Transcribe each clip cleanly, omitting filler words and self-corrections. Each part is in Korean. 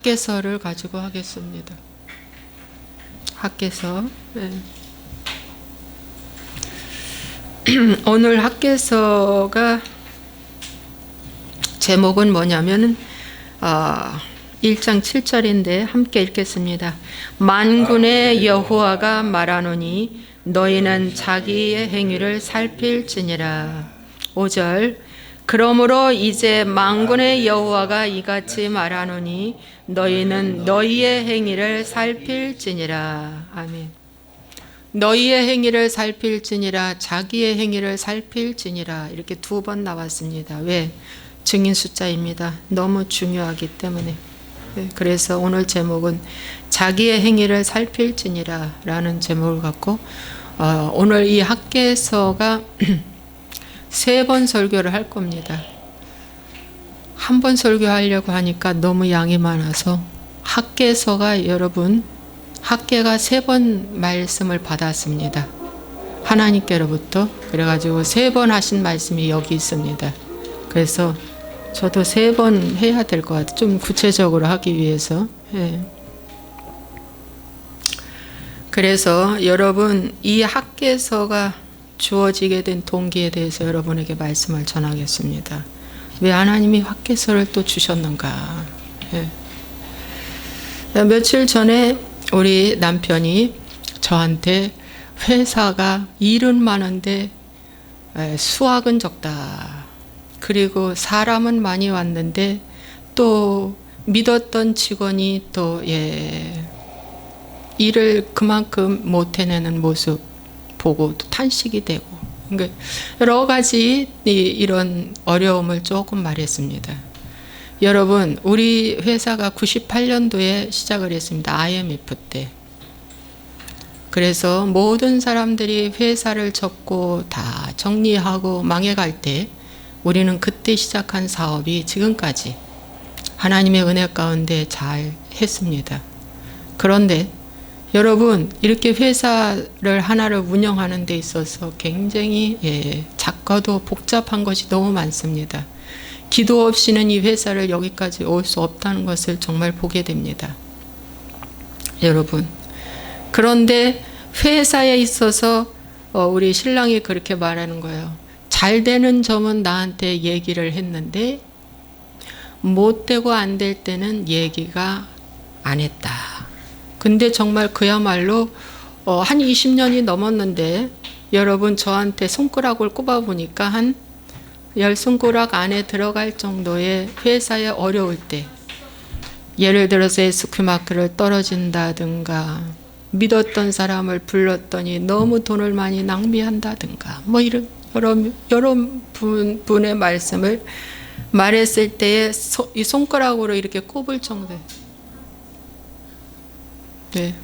학개서를 가지고 하겠습니다. 학개서. 네. 오늘 학개서가 제목은 뭐냐면은 1장 7절인데 함께 읽겠습니다. 만군의 여호와가 말하노니 너희는 자기의 행위를 살필지니라. 5절 그러므로 이제 만군의 여호와가 이같이 말하노니 너희는 너희의 행위를 살필지니라. 아멘. 너희의 행위를 살필지니라, 자기의 행위를 살필지니라, 이렇게 2번 나왔습니다. 왜? 증인 숫자입니다. 너무 중요하기 때문에. 그래서 오늘 제목은 자기의 행위를 살필지니라 라는 제목을 갖고 오늘 이 학개서가 3번 설교를 할 겁니다. 한 번 설교하려고 하니까 너무 양이 많아서 학개서가 여러분 학개가 3번 말씀을 받았습니다. 하나님께로부터. 그래가지고 3번 하신 말씀이 여기 있습니다. 그래서 저도 3번 해야 될 것 같아요. 좀 구체적으로 하기 위해서. 예. 그래서 여러분 이 학개서가 주어지게 된 동기에 대해서 여러분에게 말씀을 전하겠습니다. 왜 하나님이 학개서를 또 주셨는가. 예. 며칠 전에 우리 남편이 저한테 회사가 일은 많은데 수확은 적다. 그리고 사람은 많이 왔는데 또 믿었던 직원이 또 일을 그만큼 못 해내는 모습 보고 또 탄식이 되고, 그러니까 여러 가지 이런 어려움을 조금 말했습니다. 여러분, 우리 회사가 98년도에 시작을 했습니다. IMF 때. 그래서 모든 사람들이 회사를 접고 다 정리하고 망해갈 때 우리는 그때 시작한 사업이 지금까지 하나님의 은혜 가운데 잘 했습니다. 그런데 여러분, 이렇게 회사를 하나를 운영하는 데 있어서 굉장히 작고도 복잡한 것이 너무 많습니다. 기도 없이는 이 회사를 여기까지 올 수 없다는 것을 정말 보게 됩니다. 여러분, 그런데 회사에 있어서 우리 신랑이 그렇게 말하는 거예요. 잘 되는 점은 나한테 얘기를 했는데 못 되고 안 될 때는 얘기가 안 했다. 근데 정말 그야말로 한 20년이 넘었는데 여러분 저한테 손가락을 꼽아보니까 한 10손가락 안에 들어갈 정도의 회사에 어려울 때, 예를 들어서 SQ마크를 떨어진다든가 믿었던 사람을 불렀더니 너무 돈을 많이 낭비한다든가 뭐 이런 여러 분의 말씀을 말했을 때에 이 손가락으로 이렇게 꼽을 정도예요. 네.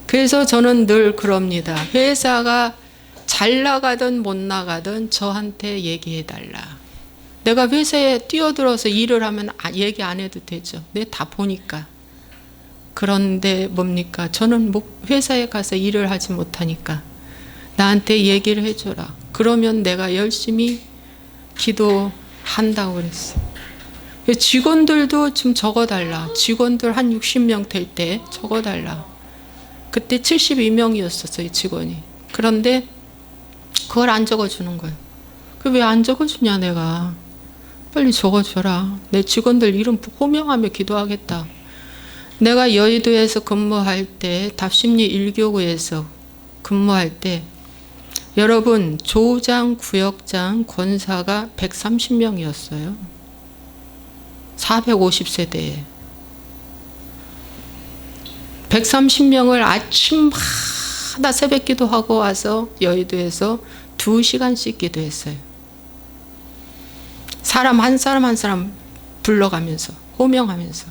그래서 저는 늘 그럽니다. 회사가 잘 나가든 못 나가든 저한테 얘기해 달라. 내가 회사에 뛰어들어서 일을 하면 얘기 안 해도 되죠. 내 다 보니까. 그런데 뭡니까? 저는 회사에 가서 일을 하지 못하니까 나한테 얘기를 해줘라. 그러면 내가 열심히 기도한다고 그랬어요. 직원들도 좀 적어달라. 직원들 한 60명 될 때 적어달라. 그때 72명이었었어요, 직원이. 그런데 그걸 안 적어주는 거예요. 왜 안 적어주냐, 내가. 빨리 적어줘라. 내 직원들 이름 호명하며 기도하겠다. 내가 여의도에서 근무할 때, 답심리 1교구에서 근무할 때, 여러분, 조장, 구역장, 권사가 130명이었어요. 450세대에. 130명을 아침마다 새벽 기도하고 와서 여의도에서 2시간씩 기도했어요. 사람 한 사람 불러가면서 호명하면서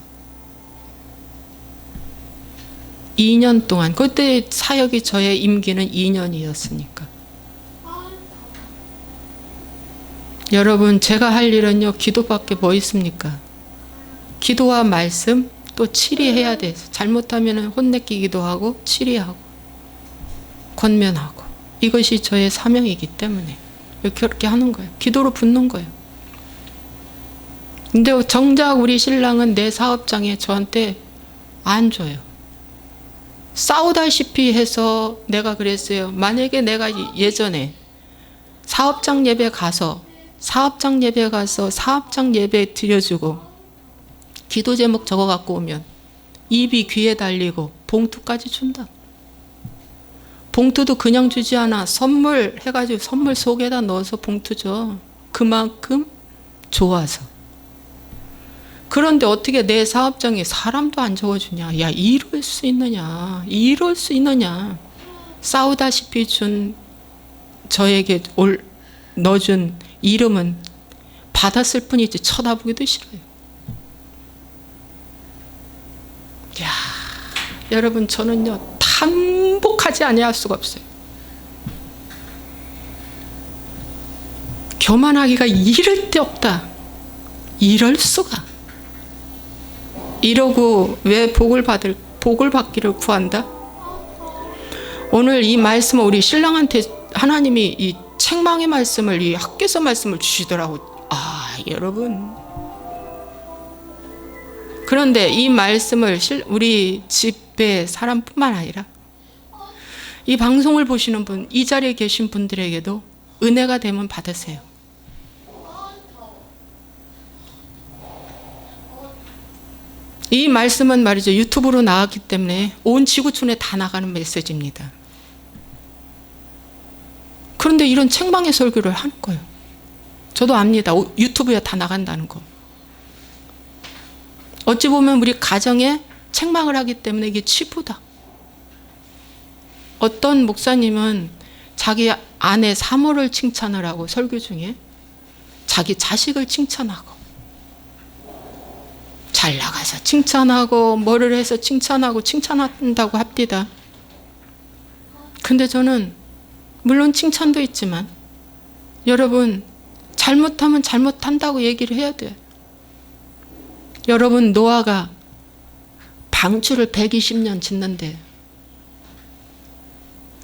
2년 동안, 그때 사역이 저의 임기는 2년이었으니까. 여러분, 제가 할 일은요 기도밖에 뭐 있습니까? 기도와 말씀, 또 치리해야 돼. 잘못하면 혼내키기도 하고 치리하고 권면하고, 이것이 저의 사명이기 때문에 그렇게 하는 거예요. 기도로 붙는 거예요. 근데 정작 우리 신랑은 내 사업장에 저한테 안 줘요. 싸우다시피 해서 내가 그랬어요. 만약에 내가 예전에 사업장 예배 가서 사업장 예배 드려주고 기도 제목 적어 갖고 오면 입이 귀에 달리고 봉투까지 준다. 봉투도 그냥 주지 않아. 선물 해가지고 선물 속에다 넣어서 봉투 줘. 그만큼 좋아서. 그런데 어떻게 내 사업장에 사람도 안 적어주냐. 야, 이럴 수 있느냐. 이럴 수 있느냐. 싸우다시피 준 저에게 넣어준 이름은 받았을 뿐이지 쳐다보기도 싫어요. 야, 여러분, 저는요 탄복하지 아니할 수가 없어요. 교만하기가 이를 데 없다. 이럴 수가. 이러고 왜 복을 받기를 구한다? 오늘 이 말씀을 우리 신랑한테 하나님이 이 책망의 말씀을, 이 학개서 말씀을 주시더라고. 아, 여러분. 그런데 이 말씀을 우리 집의 사람뿐만 아니라 이 방송을 보시는 분, 이 자리에 계신 분들에게도 은혜가 되면 받으세요. 이 말씀은 말이죠, 유튜브로 나왔기 때문에 온 지구촌에 다 나가는 메시지입니다. 그런데 이런 책망의 설교를 하는 거예요. 저도 압니다. 유튜브에 다 나간다는 거. 어찌 보면 우리 가정에 책망을 하기 때문에 이게 치부다. 어떤 목사님은 자기 아내 사모를 칭찬을 하고 설교 중에 자기 자식을 칭찬하고 잘 나가서 칭찬하고 뭐를 해서 칭찬한다고 합디다. 근데 저는 물론 칭찬도 있지만 여러분, 잘못하면 잘못한다고 얘기를 해야 돼요. 여러분, 노아가 방주를 120년 짓는데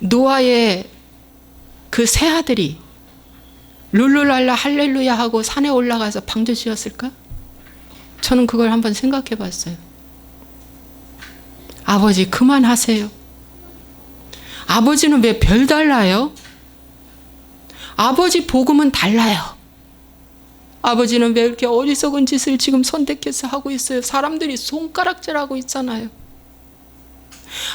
노아의 그 세 아들이 룰루랄라 할렐루야 하고 산에 올라가서 방주 지었을까? 저는 그걸 한번 생각해 봤어요. 아버지, 그만하세요. 아버지는 왜 별 달라요? 아버지 복음은 달라요. 아버지는 왜 이렇게 어리석은 짓을 지금 선택해서 하고 있어요? 사람들이 손가락질하고 있잖아요.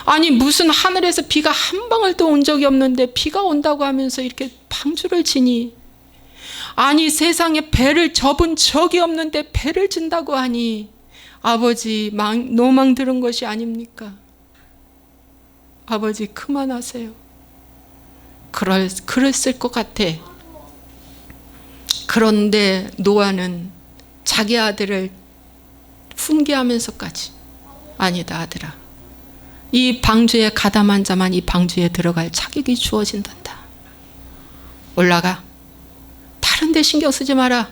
아니, 무슨 하늘에서 비가 한 방울도 온 적이 없는데 비가 온다고 하면서 이렇게 방주를 지니, 아니 세상에 배를 접은 적이 없는데 배를 진다고 하니 아버지 노망 들은 것이 아닙니까? 아버지, 그만하세요. 그랬을 것 같아. 그런데 노아는 자기 아들을 훈계하면서까지, 아니다 아들아, 이 방주에 가담한 자만 이 방주에 들어갈 자격이 주어진단다. 올라가. 다른 데 신경 쓰지 마라.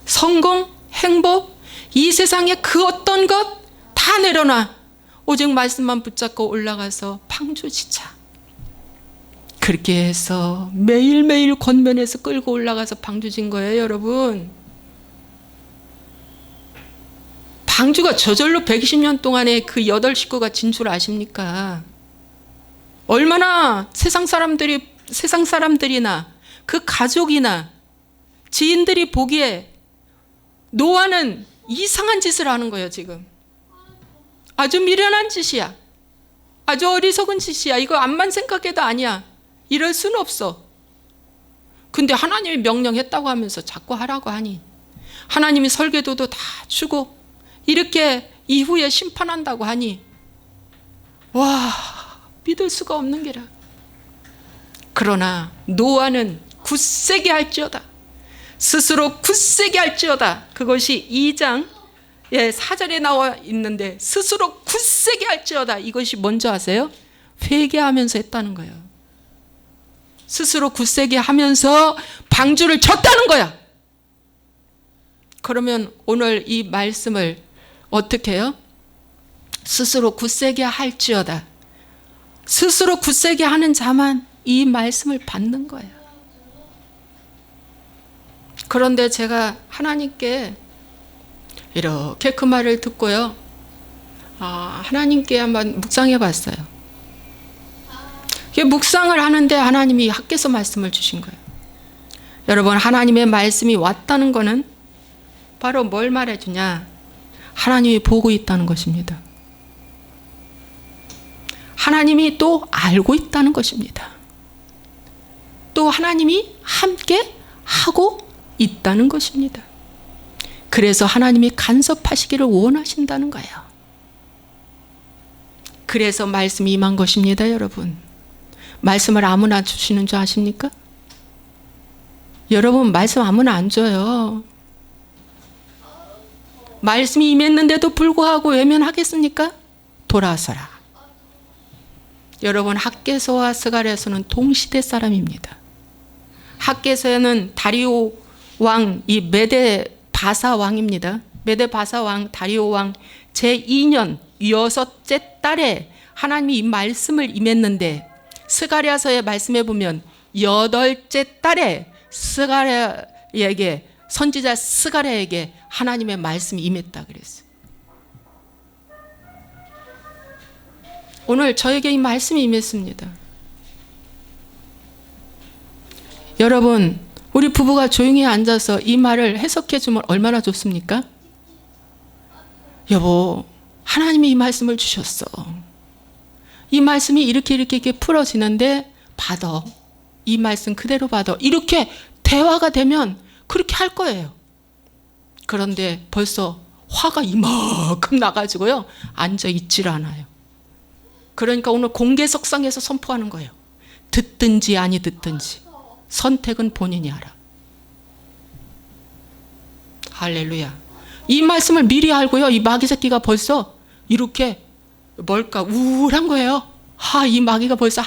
성공, 행복, 이 세상에 그 어떤 것 다 내려놔. 오직 말씀만 붙잡고 올라가서 방주 지자. 그렇게 해서 매일매일 권면에서 끌고 올라가서 방주 진 거예요, 여러분. 방주가 저절로 120년 동안에 그 8 식구가 진 줄 아십니까? 얼마나 세상 사람들이나 그 가족이나 지인들이 보기에 노아는 이상한 짓을 하는 거예요, 지금. 아주 미련한 짓이야. 아주 어리석은 짓이야. 이거 암만 생각해도 아니야. 이럴 수는 없어. 근데 하나님이 명령했다고 하면서 자꾸 하라고 하니, 하나님이 설계도도 다 주고 이렇게 이후에 심판한다고 하니, 와, 믿을 수가 없는 게라. 그러나 노아는 굳세게 할지어다. 스스로 굳세게 할지어다. 그것이 2장 4절에 나와 있는데, 스스로 굳세게 할지어다. 이것이 뭔지 아세요? 회개하면서 했다는 거예요. 스스로 굳세게 하면서 방주를 졌다는 거야. 그러면 오늘 이 말씀을 어떻게 해요? 스스로 굳세게 할지어다. 스스로 굳세게 하는 자만 이 말씀을 받는 거예요. 그런데 제가 하나님께 이렇게 그 말을 듣고요. 하나님께 한번 묵상해 봤어요. 묵상을 하는데 하나님이 학개서 말씀을 주신 거예요. 여러분, 하나님의 말씀이 왔다는 것은 바로 뭘 말해주냐? 하나님이 보고 있다는 것입니다. 하나님이 또 알고 있다는 것입니다. 또 하나님이 함께 하고 있다는 것입니다. 그래서 하나님이 간섭하시기를 원하신다는 거예요. 그래서 말씀이 임한 것입니다, 여러분. 말씀을 아무나 주시는 줄 아십니까? 여러분, 말씀 아무나 안 줘요. 말씀이 임했는데도 불구하고 외면하겠습니까? 돌아서라. 여러분, 학개서와 스가랴서는 동시대 사람입니다. 학개서는 다리오 왕, 이 메데 바사 왕입니다. 메데 바사 왕, 다리오 왕 제2년 6째 달에 하나님이 이 말씀을 임했는데, 스가랴서의 말씀에 보면 8째 달에 스가랴에게, 선지자 스가랴에게 하나님의 말씀이 임했다 그랬어요. 오늘 저에게 이 말씀이 임했습니다. 여러분, 우리 부부가 조용히 앉아서 이 말을 해석해 주면 얼마나 좋습니까? 여보, 하나님이 이 말씀을 주셨어. 이 말씀이 이렇게 풀어지는데 받아. 이 말씀 그대로 받아. 이렇게 대화가 되면 그렇게 할 거예요. 그런데 벌써 화가 이만큼 나가지고요, 앉아 있질 않아요. 그러니까 오늘 공개석상에서 선포하는 거예요. 듣든지 아니 듣든지 선택은 본인이 하라. 할렐루야. 이 말씀을 미리 알고요, 이 마귀 새끼가 벌써 이렇게 뭘까 우울한 거예요. 이 마귀가 벌써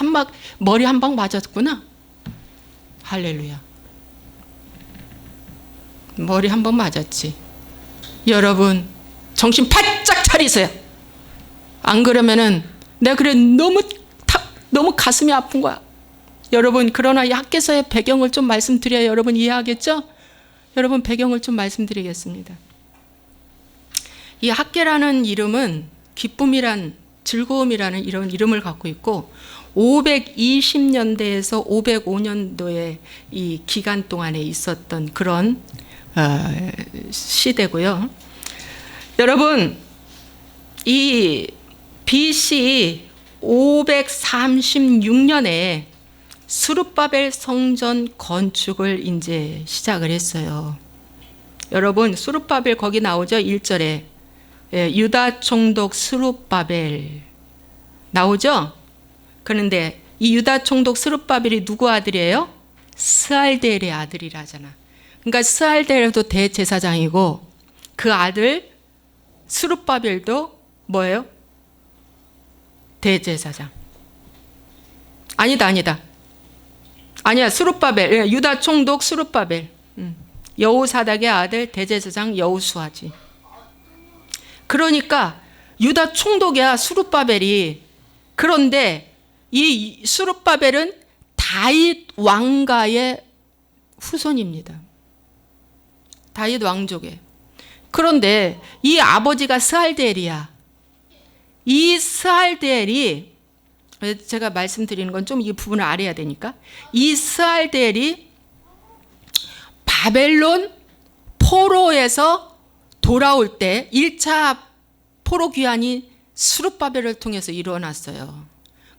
머리 한 방 맞았구나. 할렐루야. 머리 한 번 맞았지. 여러분, 정신 바짝 차리세요. 안 그러면은 내가 그래 너무 가슴이 아픈 거야. 여러분, 그러나 이 학개서의 배경을 좀 말씀드려야 여러분 이해하겠죠? 여러분, 배경을 좀 말씀드리겠습니다. 이 학개라는 이름은 기쁨이란, 즐거움이라는 이런 이름을 갖고 있고 520년대에서 505년도의 이 기간 동안에 있었던 그런 시대고요. 여러분, 이 BC 536년에 스룹바벨 성전 건축을 이제 시작을 했어요. 여러분, 스룹바벨 거기 나오죠? 1절에 유다 총독 스룹바벨 나오죠? 그런데 이 유다 총독 스룹바벨이 누구 아들이에요? 스알델의 아들이라잖아. 그러니까 스알델도 대제사장이고 그 아들 스룹바벨도 뭐예요? 대제사장. 아니다. 아니야, 스룹바벨. 유다 총독 스룹바벨. 여호사닥의 아들 대제사장 여호수아지. 그러니까 유다 총독이야, 스룹바벨이. 그런데 이 스룹바벨은 다윗 왕가의 후손입니다. 다윗 왕족에. 그런데 이 아버지가 스알델이야. 이 스알델이, 제가 말씀드리는 건 좀 이 부분을 알아야 되니까, 이 스알델이 바벨론 포로에서 돌아올 때 1차 포로 귀환이 스룹바벨을 통해서 일어났어요.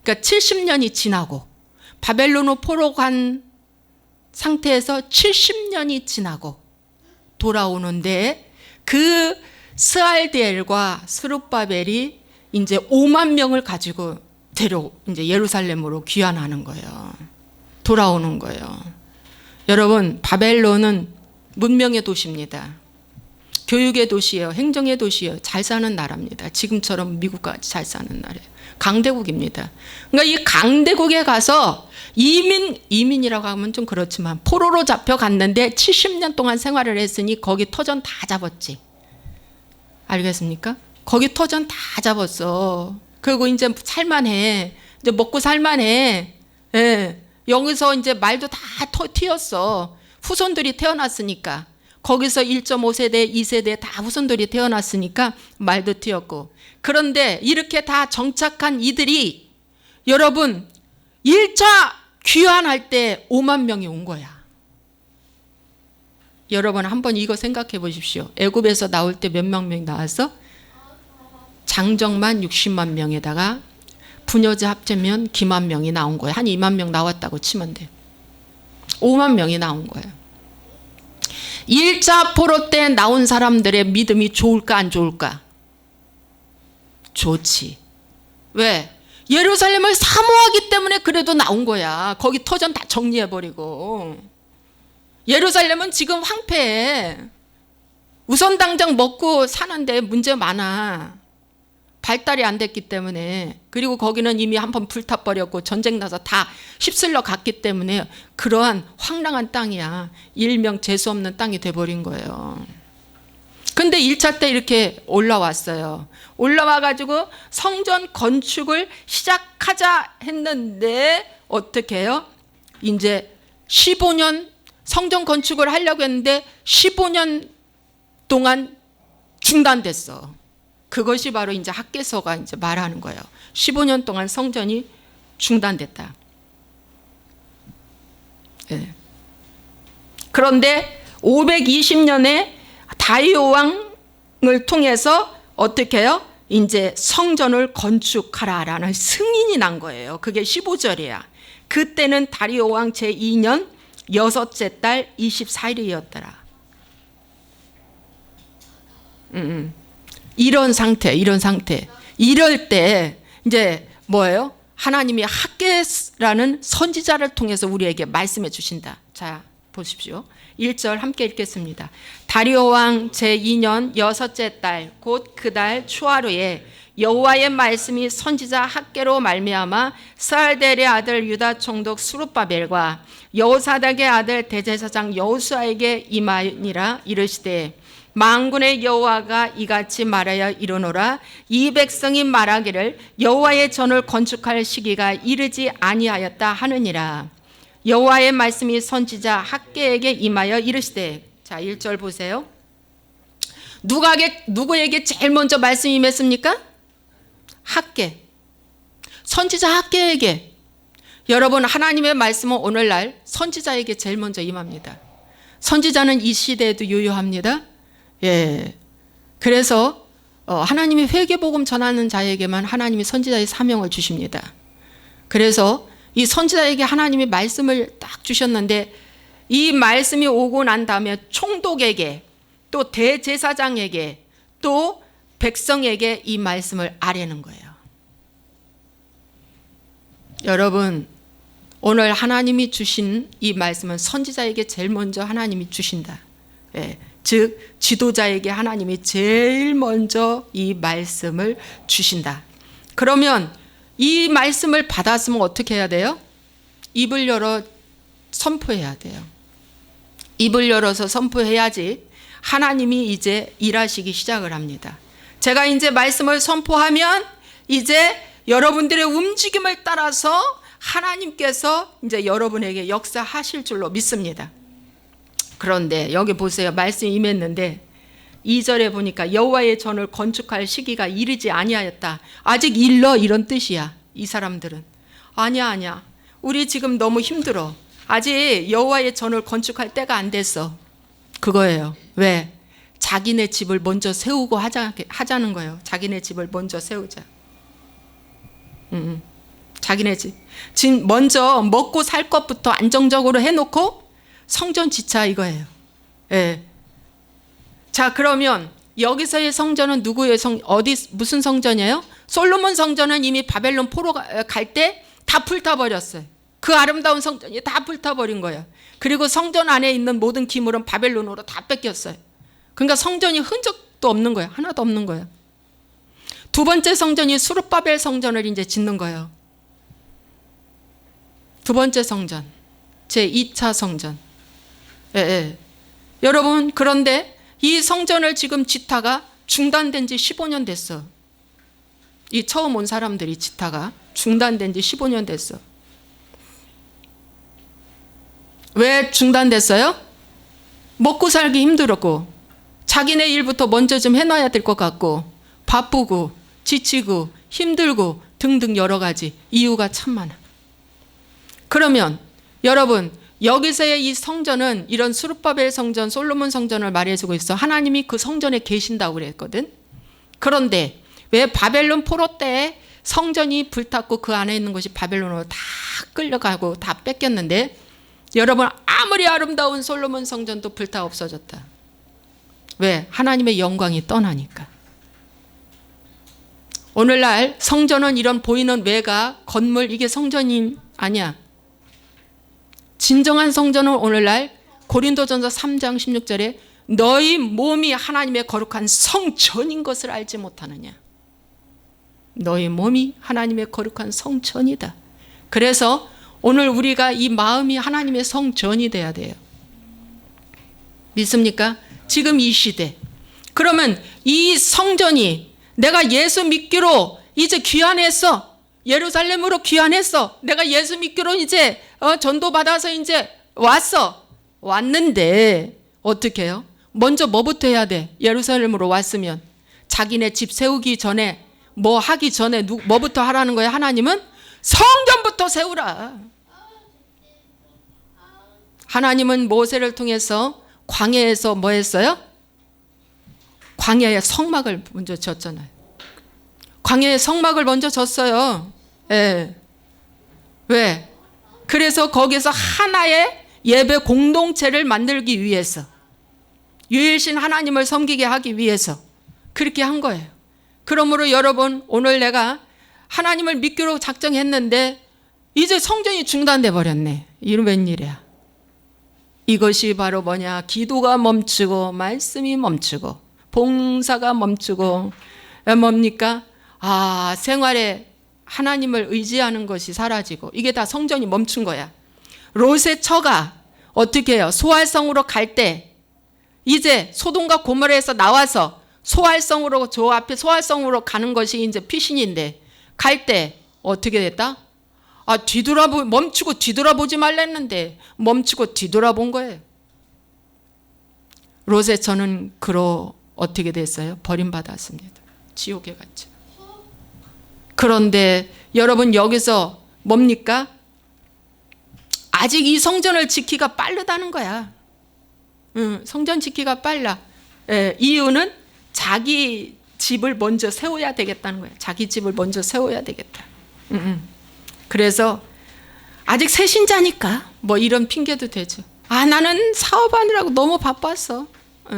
그러니까 70년이 지나고 바벨론으로 포로 간 상태에서 70년이 지나고 돌아오는데, 그 스알델과 스룹바벨이 이제 5만 명을 가지고 이제 예루살렘으로 귀환하는 거예요. 돌아오는 거예요. 여러분, 바벨론은 문명의 도시입니다. 교육의 도시예요. 행정의 도시예요. 잘 사는 나라입니다. 지금처럼 미국같이 잘 사는 나라예요. 강대국입니다. 그러니까 이 강대국에 가서 이민이라고 하면 좀 그렇지만 포로로 잡혀갔는데 70년 동안 생활을 했으니 거기 터전 다 잡았지. 알겠습니까? 거기 터전 다 잡았어. 그리고 이제 살만해. 이제 먹고 살만해. 예. 여기서 이제 말도 다 튀었어. 후손들이 태어났으니까. 거기서 1.5세대, 2세대 다 후손들이 태어났으니까 말도 트였고. 그런데 이렇게 다 정착한 이들이 여러분 1차 귀환할 때 5만 명이 온 거야. 여러분 한번 이거 생각해 보십시오. 애굽에서 나올 때 몇 명이 나왔어? 장정만 60만 명에다가 부녀자 합치면 기만 명이 나온 거예요. 한 2만 명 나왔다고 치면 돼. 5만 명이 나온 거예요. 1차 포로 때 나온 사람들의 믿음이 좋을까 안 좋을까? 좋지. 왜? 예루살렘을 사모하기 때문에 그래도 나온 거야. 거기 터전 다 정리해버리고. 예루살렘은 지금 황폐해. 우선 당장 먹고 사는데 문제 많아. 발달이 안 됐기 때문에. 그리고 거기는 이미 한번 불타버렸고 전쟁 나서 다 휩쓸려 갔기 때문에 그러한 황량한 땅이야. 일명 재수 없는 땅이 돼버린 거예요. 근데 1차 때 이렇게 올라왔어요. 올라와가지고 성전 건축을 시작하자 했는데 어떻게 해요? 이제 15년 성전 건축을 하려고 했는데 15년 동안 중단됐어. 그것이 바로 이제 학개서가 이제 말하는 거예요. 15년 동안 성전이 중단됐다. 네. 그런데 520년에 다리오 왕을 통해서 어떻게 해요? 이제 성전을 건축하라라는 승인이 난 거예요. 그게 15절이야. 그때는 다리오 왕 제2년 여섯째 달 24일이었더라. 이런 상태. 이럴 때 이제 뭐예요? 하나님이 학개라는 선지자를 통해서 우리에게 말씀해 주신다. 자, 보십시오. 1절 함께 읽겠습니다. 다리오 왕 제2년 여섯째 달 곧 그 달 초하루에 여호와의 말씀이 선지자 학개로 말미암아 스알델의 아들 유다 총독 스룹바벨과 여호사닥의 아들 대제사장 여호수아에게 임하니라. 이르시되 만군의 여호와가 이같이 말하여 이르노라. 이 백성이 말하기를 여호와의 전을 건축할 시기가 이르지 아니하였다 하느니라. 여호와의 말씀이 선지자 학개에게 임하여 이르시되. 자, 1절 보세요. 누구에게 제일 먼저 말씀이 임했습니까? 학개. 선지자 학개에게. 여러분, 하나님의 말씀은 오늘날 선지자에게 제일 먼저 임합니다. 선지자는 이 시대에도 유효합니다. 예. 그래서 하나님이 회개복음 전하는 자에게만 하나님이 선지자의 사명을 주십니다. 그래서 이 선지자에게 하나님이 말씀을 딱 주셨는데 이 말씀이 오고 난 다음에 총독에게 또 대제사장에게 또 백성에게 이 말씀을 아뢰는 거예요. 여러분, 오늘 하나님이 주신 이 말씀은 선지자에게 제일 먼저 하나님이 주신다. 예. 즉 지도자에게 하나님이 제일 먼저 이 말씀을 주신다. 그러면 이 말씀을 받았으면 어떻게 해야 돼요? 입을 열어 선포해야 돼요. 입을 열어서 선포해야지 하나님이 이제 일하시기 시작을 합니다. 제가 이제 말씀을 선포하면 이제 여러분들의 움직임을 따라서 하나님께서 이제 여러분에게 역사하실 줄로 믿습니다. 그런데 여기 보세요. 말씀이 임했는데 2절에 보니까 여호와의 전을 건축할 시기가 이르지 아니하였다. 아직 일러, 이런 뜻이야. 이 사람들은 아니야. 우리 지금 너무 힘들어. 아직 여호와의 전을 건축할 때가 안 됐어. 그거예요. 왜? 자기네 집을 먼저 세우고 하자는 거예요. 자기네 집을 먼저 세우자. 자기네 집. 지금 먼저 먹고 살 것부터 안정적으로 해놓고 성전 짓자 이거예요. 예. 자, 그러면 여기서의 성전은 누구의 무슨 성전이에요? 솔로몬 성전은 이미 바벨론 포로 갈 때 다 불타버렸어요. 그 아름다운 성전이 다 불타버린 거예요. 그리고 성전 안에 있는 모든 기물은 바벨론으로 다 뺏겼어요. 그러니까 성전이 흔적도 없는 거예요. 하나도 없는 거예요. 두 번째 성전이 수룹바벨 성전을 이제 짓는 거예요. 두 번째 성전, 제2차 성전. 예. 여러분, 그런데 이 성전을 지금 짓다가 중단된 지 15년 됐어. 이 처음 온 사람들이 짓다가 중단된 지 15년 됐어. 왜 중단됐어요? 먹고 살기 힘들었고 자기네 일부터 먼저 좀 해놔야 될 것 같고 바쁘고 지치고 힘들고 등등 여러 가지 이유가 참 많아. 그러면 여러분 여기서의 이 성전은 이런 수룹바벨 성전, 솔로몬 성전을 말해주고 있어. 하나님이 그 성전에 계신다고 그랬거든. 그런데 왜 바벨론 포로 때 성전이 불탔고 그 안에 있는 것이 바벨론으로 다 끌려가고 다 뺏겼는데 여러분 아무리 아름다운 솔로몬 성전도 불타 없어졌다. 왜? 하나님의 영광이 떠나니까. 오늘날 성전은 이런 보이는 외가 건물 이게 성전이 아니야. 진정한 성전은 오늘날 고린도전서 3장 16절에 너희 몸이 하나님의 거룩한 성전인 것을 알지 못하느냐. 너희 몸이 하나님의 거룩한 성전이다. 그래서 오늘 우리가 이 마음이 하나님의 성전이 돼야 돼요. 믿습니까? 지금 이 시대. 그러면 이 성전이 내가 예수 믿기로 이제 귀환했어. 예루살렘으로 귀환했어. 내가 예수 믿기로 이제 전도받아서 이제 왔어. 왔는데 어떻게 해요? 먼저 뭐부터 해야 돼? 예루살렘으로 왔으면 자기네 집 세우기 전에 뭐 하기 전에 뭐부터 하라는 거예요? 하나님은 성전부터 세우라. 하나님은 모세를 통해서 광야에서 뭐 했어요? 광야에 성막을 먼저 졌잖아요. 광야에 성막을 먼저 졌어요. 예. 왜? 그래서 거기서 하나의 예배 공동체를 만들기 위해서 유일신 하나님을 섬기게 하기 위해서 그렇게 한 거예요. 그러므로 여러분 오늘 내가 하나님을 믿기로 작정했는데 이제 성전이 중단돼 버렸네. 이런 웬일이야. 이것이 바로 뭐냐? 기도가 멈추고 말씀이 멈추고 봉사가 멈추고 뭡니까? 생활에 하나님을 의지하는 것이 사라지고 이게 다 성전이 멈춘 거야. 롯의 처가 어떻게 해요? 소활성으로 갈 때 이제 소돔과 고모라에서 나와서 소활성으로 저 앞에 소활성으로 가는 것이 이제 피신인데 갈 때 어떻게 됐다? 멈추고 뒤돌아보지 말랬는데 멈추고 뒤돌아본 거예요. 롯의 처는 그로 어떻게 됐어요? 버림받았습니다. 지옥에 갔죠. 그런데 여러분 여기서 뭡니까? 아직 이 성전을 지키기가 빠르다는 거야. 성전 지키기가 빨라. 이유는 자기 집을 먼저 세워야 되겠다는 거야. 자기 집을 먼저 세워야 되겠다. 그래서 아직 새신자니까 뭐 이런 핑계도 되죠. 나는 사업하느라고 너무 바빴어.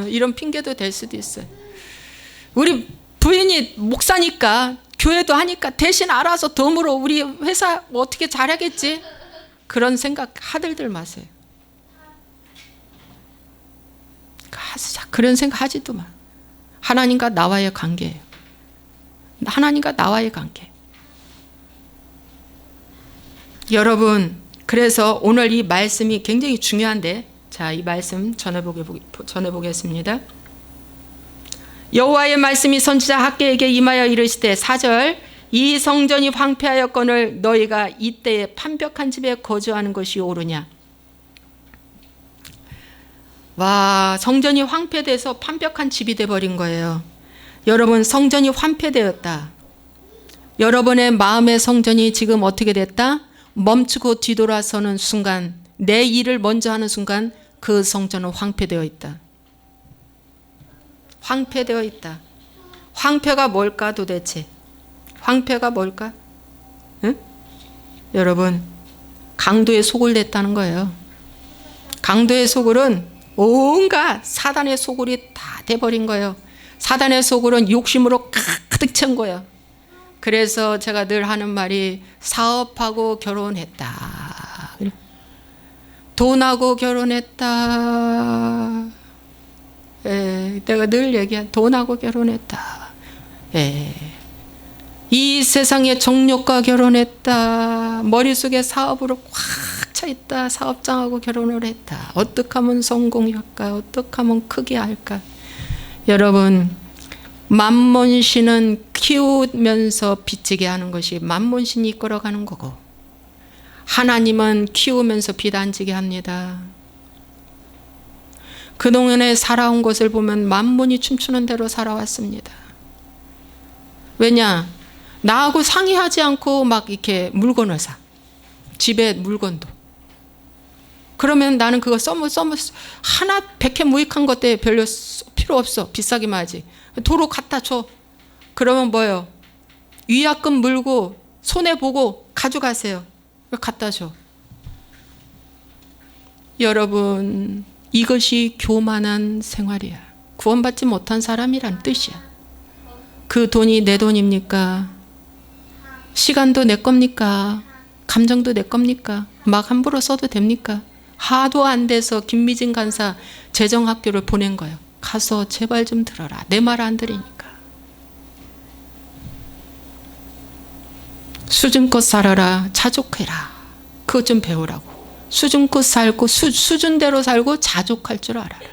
이런 핑계도 될 수도 있어요. 우리 부인이 목사니까 교회도 하니까 대신 알아서 덤으로 우리 회사 어떻게 잘하겠지? 그런 생각 하들들 마세요. 그런 생각 하지도 마. 하나님과 나와의 관계예요. 하나님과 나와의 관계. 여러분 그래서 오늘 이 말씀이 굉장히 중요한데 자, 이 말씀 전해보겠습니다. 여호와의 말씀이 선지자 학개에게 임하여 이르시되 4절 이 성전이 황폐하였거늘 너희가 이때에 판벽한 집에 거주하는 것이 옳으냐. 와, 성전이 황폐돼서 판벽한 집이 돼버린 거예요. 여러분 성전이 황폐되었다. 여러분의 마음의 성전이 지금 어떻게 됐다? 멈추고 뒤돌아서는 순간 내 일을 먼저 하는 순간 그 성전은 황폐되어 있다. 황폐되어 있다. 황폐가 뭘까 도대체? 황폐가 뭘까? 응? 여러분 강도의 소굴 됐다는 거예요. 강도의 소굴은 온갖 사단의 소굴이 다 돼버린 거예요. 사단의 소굴은 욕심으로 가득 찬 거예요. 그래서 제가 늘 하는 말이 사업하고 결혼했다. 돈하고 결혼했다. 내가 늘 얘기한 돈하고 결혼했다. 이 세상의 정욕과 결혼했다. 머릿속에 사업으로 꽉 차 있다. 사업장하고 결혼을 했다. 어떻게 하면 성공할까? 어떻게 하면 크게 할까? 여러분 만몬신은 키우면서 빚지게 하는 것이 만몬신이 이끌어가는 거고 하나님은 키우면서 빚 안 지게 합니다. 그동안에 살아온 것을 보면 만문이 춤추는 대로 살아왔습니다. 왜냐? 나하고 상의하지 않고 막 이렇게 물건을 사. 집에 물건도. 그러면 나는 그거 하나 백해 무익한 것 때문에 별로 필요 없어. 비싸기만 하지. 도로 갖다 줘. 그러면 뭐예요? 위약금 물고 손해보고 가져가세요. 갖다 줘. 여러분, 이것이 교만한 생활이야. 구원받지 못한 사람이란 뜻이야. 그 돈이 내 돈입니까? 시간도 내 겁니까? 감정도 내 겁니까? 막 함부로 써도 됩니까? 하도 안 돼서 김미진 간사 재정학교를 보낸 거예요. 가서 제발 좀 들어라. 내 말 안 들으니까. 수준껏 살아라. 자족해라. 그것 좀 배우라고. 수준껏 살고 수준대로 살고 자족할 줄 알아라.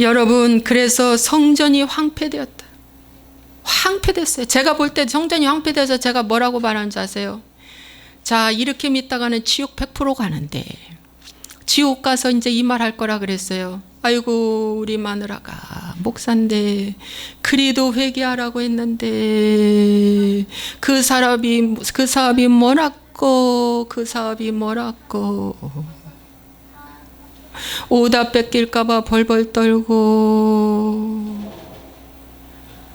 여러분, 그래서 성전이 황폐되었다. 황폐됐어요. 제가 볼 때 성전이 황폐돼서 제가 뭐라고 말하는지 아세요? 자, 이렇게 믿다가는 지옥 100% 가는데 지옥 가서 이제 이 말 할 거라 그랬어요. 아이고, 우리 마누라가 목사인데 그리도 회개하라고 했는데 그 사업이 뭐라고 오다 뺏길까봐 벌벌 떨고,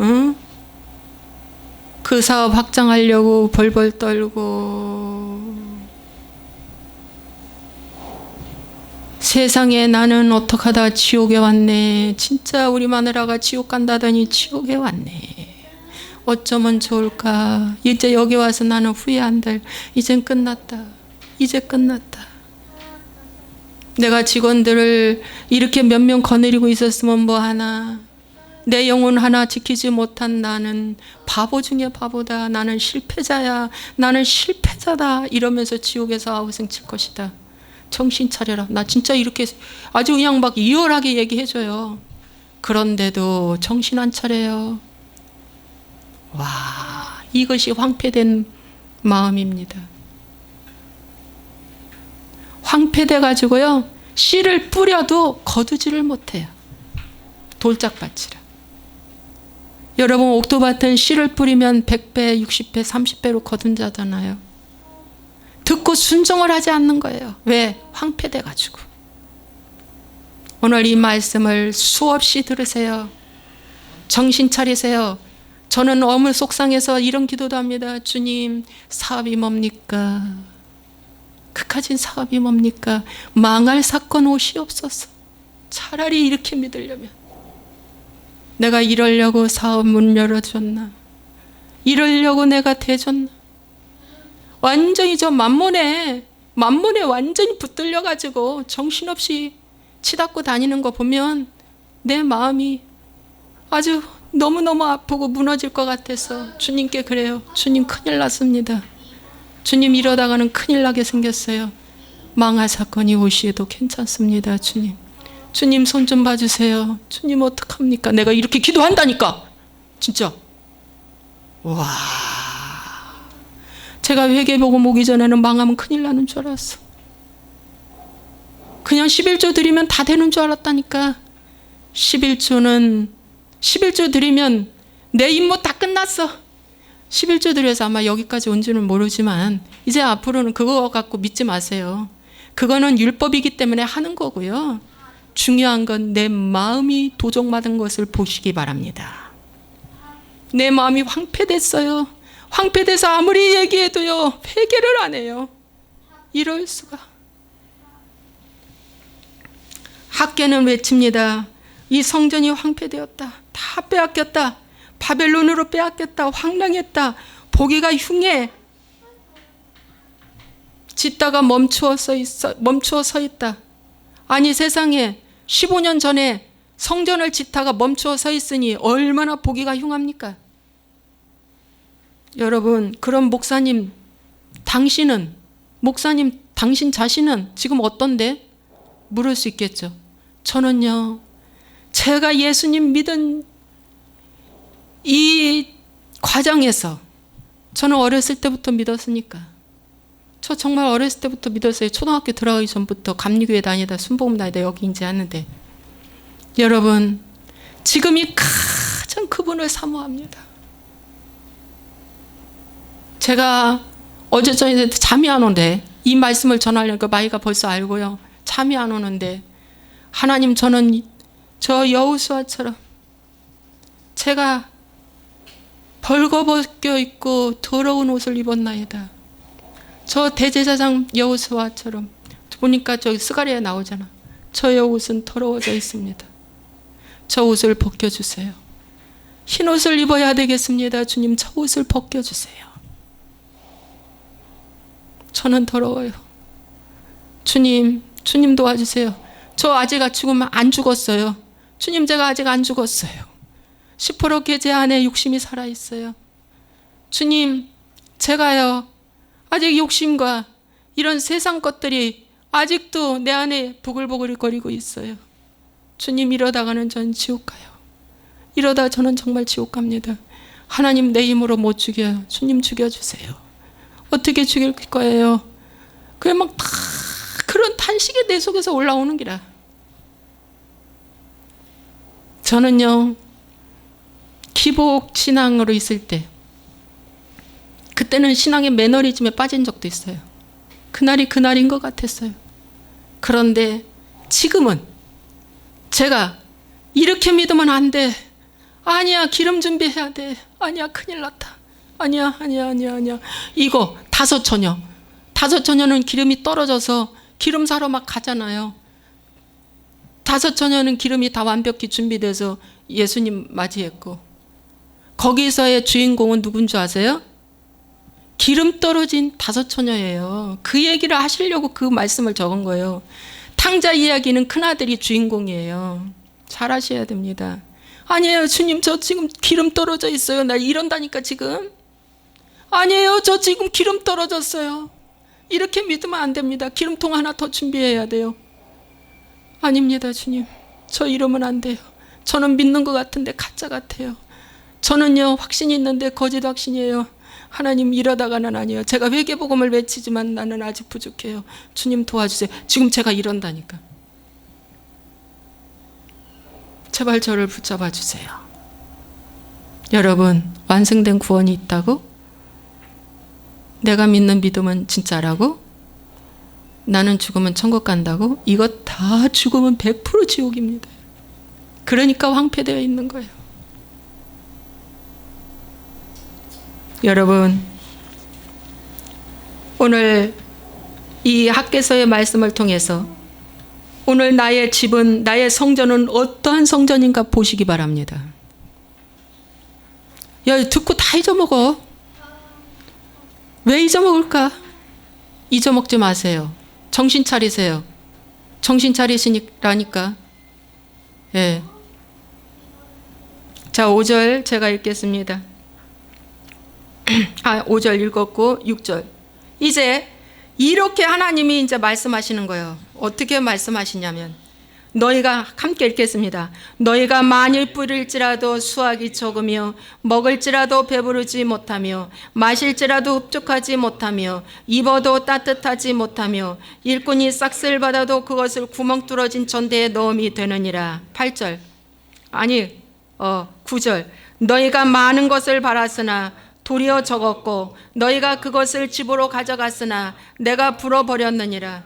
응? 그 사업 확장하려고 벌벌 떨고, 세상에 나는 어떡하다 지옥에 왔네. 진짜 우리 마누라가 지옥 간다더니 지옥에 왔네. 어쩌면 좋을까. 이제 여기 와서 나는 후회 안 될. 이젠 끝났다. 이제 끝났다. 내가 직원들을 이렇게 몇 명 거느리고 있었으면 뭐하나. 내 영혼 하나 지키지 못한 나는 바보 중에 바보다. 나는 실패자야. 나는 실패자다. 이러면서 지옥에서 아우성 칠 것이다. 정신 차려라. 나 진짜 이렇게 아주 그냥 막 이열하게 얘기해줘요. 그런데도 정신 안 차려요. 와, 이것이 황폐된 마음입니다. 황폐돼 가지고요, 씨를 뿌려도 거두지를 못해요. 돌짝밭이라. 여러분, 옥토밭은 씨를 뿌리면 100배, 60배, 30배로 거둔다잖아요. 듣고 순종을 하지 않는 거예요. 왜? 황폐돼 가지고. 오늘 이 말씀을 수없이 들으세요. 정신 차리세요. 저는 너무 속상해서 이런 기도도 합니다. 주님, 사업이 뭡니까? 그까진 사업이 뭡니까? 망할 사건 오시옵소서. 차라리 이렇게 믿으려면 내가 이러려고 사업 문 열어줬나? 이러려고 내가 대줬나? 완전히 저 만몬에 완전히 붙들려가지고 정신없이 치닫고 다니는 거 보면 내 마음이 아주 너무너무 아프고 무너질 것 같아서 주님께 그래요. 주님, 큰일 났습니다. 주님, 이러다가는 큰일 나게 생겼어요. 망할 사건이 오시에도 괜찮습니다. 주님, 주님 손 좀 봐주세요. 주님, 어떡합니까? 내가 이렇게 기도한다니까. 진짜. 와, 제가 회개복음 오기 전에는 망하면 큰일 나는 줄 알았어. 그냥 11조 드리면 다 되는 줄 알았다니까. 11조 드리면 내 임무 다 끝났어. 11조 드려서 아마 여기까지 온 줄은 모르지만 이제 앞으로는 그거 갖고 믿지 마세요. 그거는 율법이기 때문에 하는 거고요. 중요한 건 내 마음이 도적맞은 것을 보시기 바랍니다. 내 마음이 황폐됐어요. 황폐돼서 아무리 얘기해도요, 회개를 안 해요. 이럴 수가. 학계는 외칩니다. 이 성전이 황폐되었다. 다 빼앗겼다. 바벨론으로 빼앗겼다. 황량했다. 보기가 흉해. 짓다가 멈추어 서 있다. 아니, 세상에 15년 전에 성전을 짓다가 멈추어 서 있으니 얼마나 보기가 흉합니까? 여러분, 그럼 목사님, 당신 자신은 지금 어떤데? 물을 수 있겠죠. 저는요, 제가 예수님 믿은 이 과정에서, 저는 어렸을 때부터 믿었으니까 저 정말 어렸을 때부터 믿었어요. 초등학교 들어가기 전부터 감리교회 다니다 순복음 다니다 여기 이제 하는데, 여러분 지금이 가장 그분을 사모합니다. 제가 어제 저녁에 잠이 안 오는데, 이 말씀을 전하려니까 마이가 벌써 알고요. 잠이 안 오는데, 하나님, 저는 저 여호수아처럼 제가 벌거벗겨 입고 더러운 옷을 입었나이다. 저 대제사장 여호수아처럼, 보니까 저기 스가랴에 나오잖아. 저의 옷은 더러워져 있습니다. 저 옷을 벗겨주세요. 흰 옷을 입어야 되겠습니다. 주님, 저 옷을 벗겨주세요. 저는 더러워요. 주님, 주님 도와주세요. 저 아직 죽으면 안 죽었어요. 주님, 제가 아직 안 죽었어요. 시퍼렇게 제 안에 욕심이 살아있어요. 주님, 제가요 아직 욕심과 이런 세상 것들이 아직도 내 안에 보글보글거리고 있어요. 주님, 이러다가는 전 지옥 가요. 이러다 저는 정말 지옥 갑니다. 하나님, 내 힘으로 못 죽여요. 주님, 죽여주세요. 어떻게 죽일 거예요? 그게 막 다 그런 탄식이 내 속에서 올라오는 기라. 저는요, 기복 신앙으로 있을 때, 그때는 신앙의 매너리즘에 빠진 적도 있어요. 그날이 그날인 것 같았어요. 그런데 지금은 제가 이렇게 믿으면 안 돼. 아니야, 기름 준비해야 돼. 아니야, 큰일 났다. 아니야. 이거 다섯 처녀는 기름이 떨어져서 기름 사러 막 가잖아요. 다섯 처녀는 기름이 다 완벽히 준비돼서 예수님 맞이했고, 거기서의 주인공은 누군 줄 아세요? 기름 떨어진 다섯 처녀예요. 그 얘기를 하시려고 그 말씀을 적은 거예요. 탕자 이야기는 큰아들이 주인공이에요. 잘 하셔야 됩니다. 아니에요, 주님, 저 지금 기름 떨어져 있어요. 나 이런다니까 지금. 아니에요, 저 지금 기름 떨어졌어요. 이렇게 믿으면 안 됩니다. 기름통 하나 더 준비해야 돼요. 아닙니다, 주님. 저 이러면 안 돼요. 저는 믿는 것 같은데 가짜 같아요. 저는요, 확신이 있는데 거짓 확신이에요. 하나님, 이러다가는 아니에요. 제가 회개복음을 외치지만 나는 아직 부족해요. 주님, 도와주세요. 지금 제가 이런다니까. 제발 저를 붙잡아 주세요. 여러분, 완성된 구원이 있다고? 내가 믿는 믿음은 진짜라고? 나는 죽으면 천국 간다고? 이거 다 죽으면 100% 지옥입니다. 그러니까 황폐되어 있는 거예요. 여러분, 오늘 이 학개서의 말씀을 통해서 오늘 나의 집은, 나의 성전은 어떠한 성전인가 보시기 바랍니다. 야, 듣고 다 잊어먹어. 왜 잊어먹을까? 잊어먹지 마세요. 정신 차리세요. 정신 차리시라니까. 예. 자, 5절 제가 읽겠습니다. 5절 읽었고 6절. 이제 이렇게 하나님이 이제 말씀하시는 거예요. 어떻게 말씀하시냐면, 너희가 함께 읽겠습니다. 너희가 만일 뿌릴지라도 수확이 적으며 먹을지라도 배부르지 못하며 마실지라도 흡족하지 못하며 입어도 따뜻하지 못하며 일꾼이 싹쓸 받아도 그것을 구멍 뚫어진 전대에 넣음이 되느니라. 8절. 9절. 너희가 많은 것을 바랐으나 도리어 적었고 너희가 그것을 집으로 가져갔으나 내가 불어버렸느니라.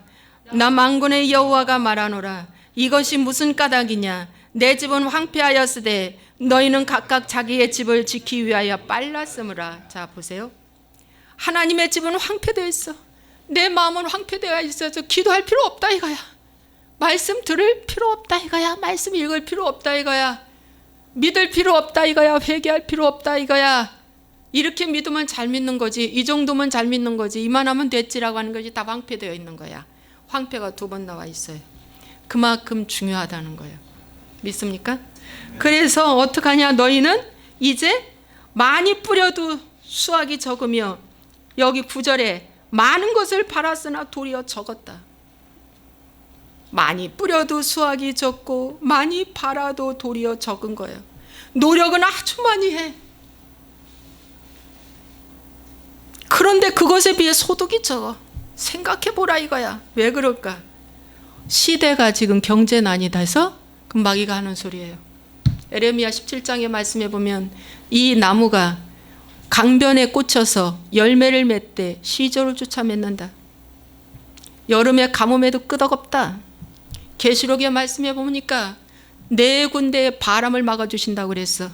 나 만군의 여호와가 말하노라. 이것이 무슨 까닭이냐? 내 집은 황폐하였으되 너희는 각각 자기의 집을 지키기 위하여 빨랐으므라. 자, 보세요. 하나님의 집은 황폐되어 있어. 내 마음은 황폐되어 있어서 기도할 필요 없다 이거야. 말씀 들을 필요 없다 이거야. 말씀 읽을 필요 없다 이거야. 믿을 필요 없다 이거야. 회개할 필요 없다 이거야. 이렇게 믿으면 잘 믿는 거지. 이 정도면 잘 믿는 거지. 이만하면 됐지라고 하는 것이 다 황폐되어 있는 거야. 황폐가 2번 나와 있어요. 그만큼 중요하다는 거예요. 믿습니까? 그래서 어떡하냐? 너희는 이제 많이 뿌려도 수확이 적으며, 여기 9절에 많은 것을 팔았으나 도리어 적었다. 많이 뿌려도 수확이 적고 많이 팔아도 도리어 적은 거예요. 노력은 아주 많이 해. 그런데 그것에 비해 소득이 적어. 생각해보라 이거야. 왜 그럴까? 시대가 지금 경제난이 돼서 그 마귀가 하는 소리예요. 에레미야 17장의 말씀에 보면 이 나무가 강변에 꽂혀서 열매를 맺되 시조를 쫓아 맺는다. 여름에 가뭄에도 끄덕없다. 계시록의 말씀에 보니까 네 군데의 바람을 막아주신다고 그랬어.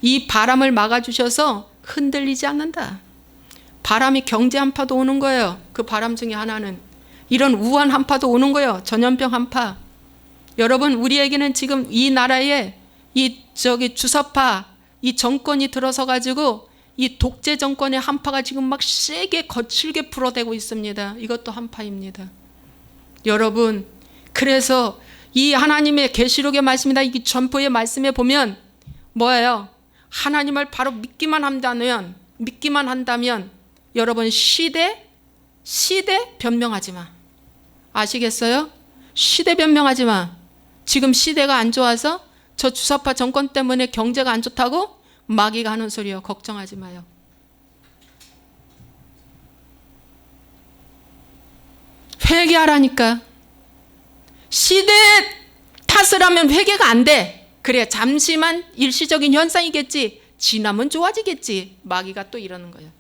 이 바람을 막아주셔서 흔들리지 않는다. 바람이 경제 한파도 오는 거예요. 그 바람 중에 하나는 이런 우한 한파도 오는 거예요. 전염병 한파. 여러분, 우리에게는 지금 이 나라에 이 주사파 이 정권이 들어서 가지고 이 독재 정권의 한파가 지금 막 세게 거칠게 불어대고 있습니다. 이것도 한파입니다. 여러분, 그래서 이 하나님의 계시록의 말씀이다, 이 전포의 말씀에 보면 뭐예요? 하나님을 바로 믿기만 한다면 여러분, 시대 변명하지 마. 아시겠어요? 시대 변명하지 마. 지금 시대가 안 좋아서 저 주사파 정권 때문에 경제가 안 좋다고 마귀가 하는 소리요. 걱정하지 마요. 회개하라니까. 시대 탓을 하면 회개가 안 돼. 그래, 잠시만 일시적인 현상이겠지. 지나면 좋아지겠지. 마귀가 또 이러는 거예요.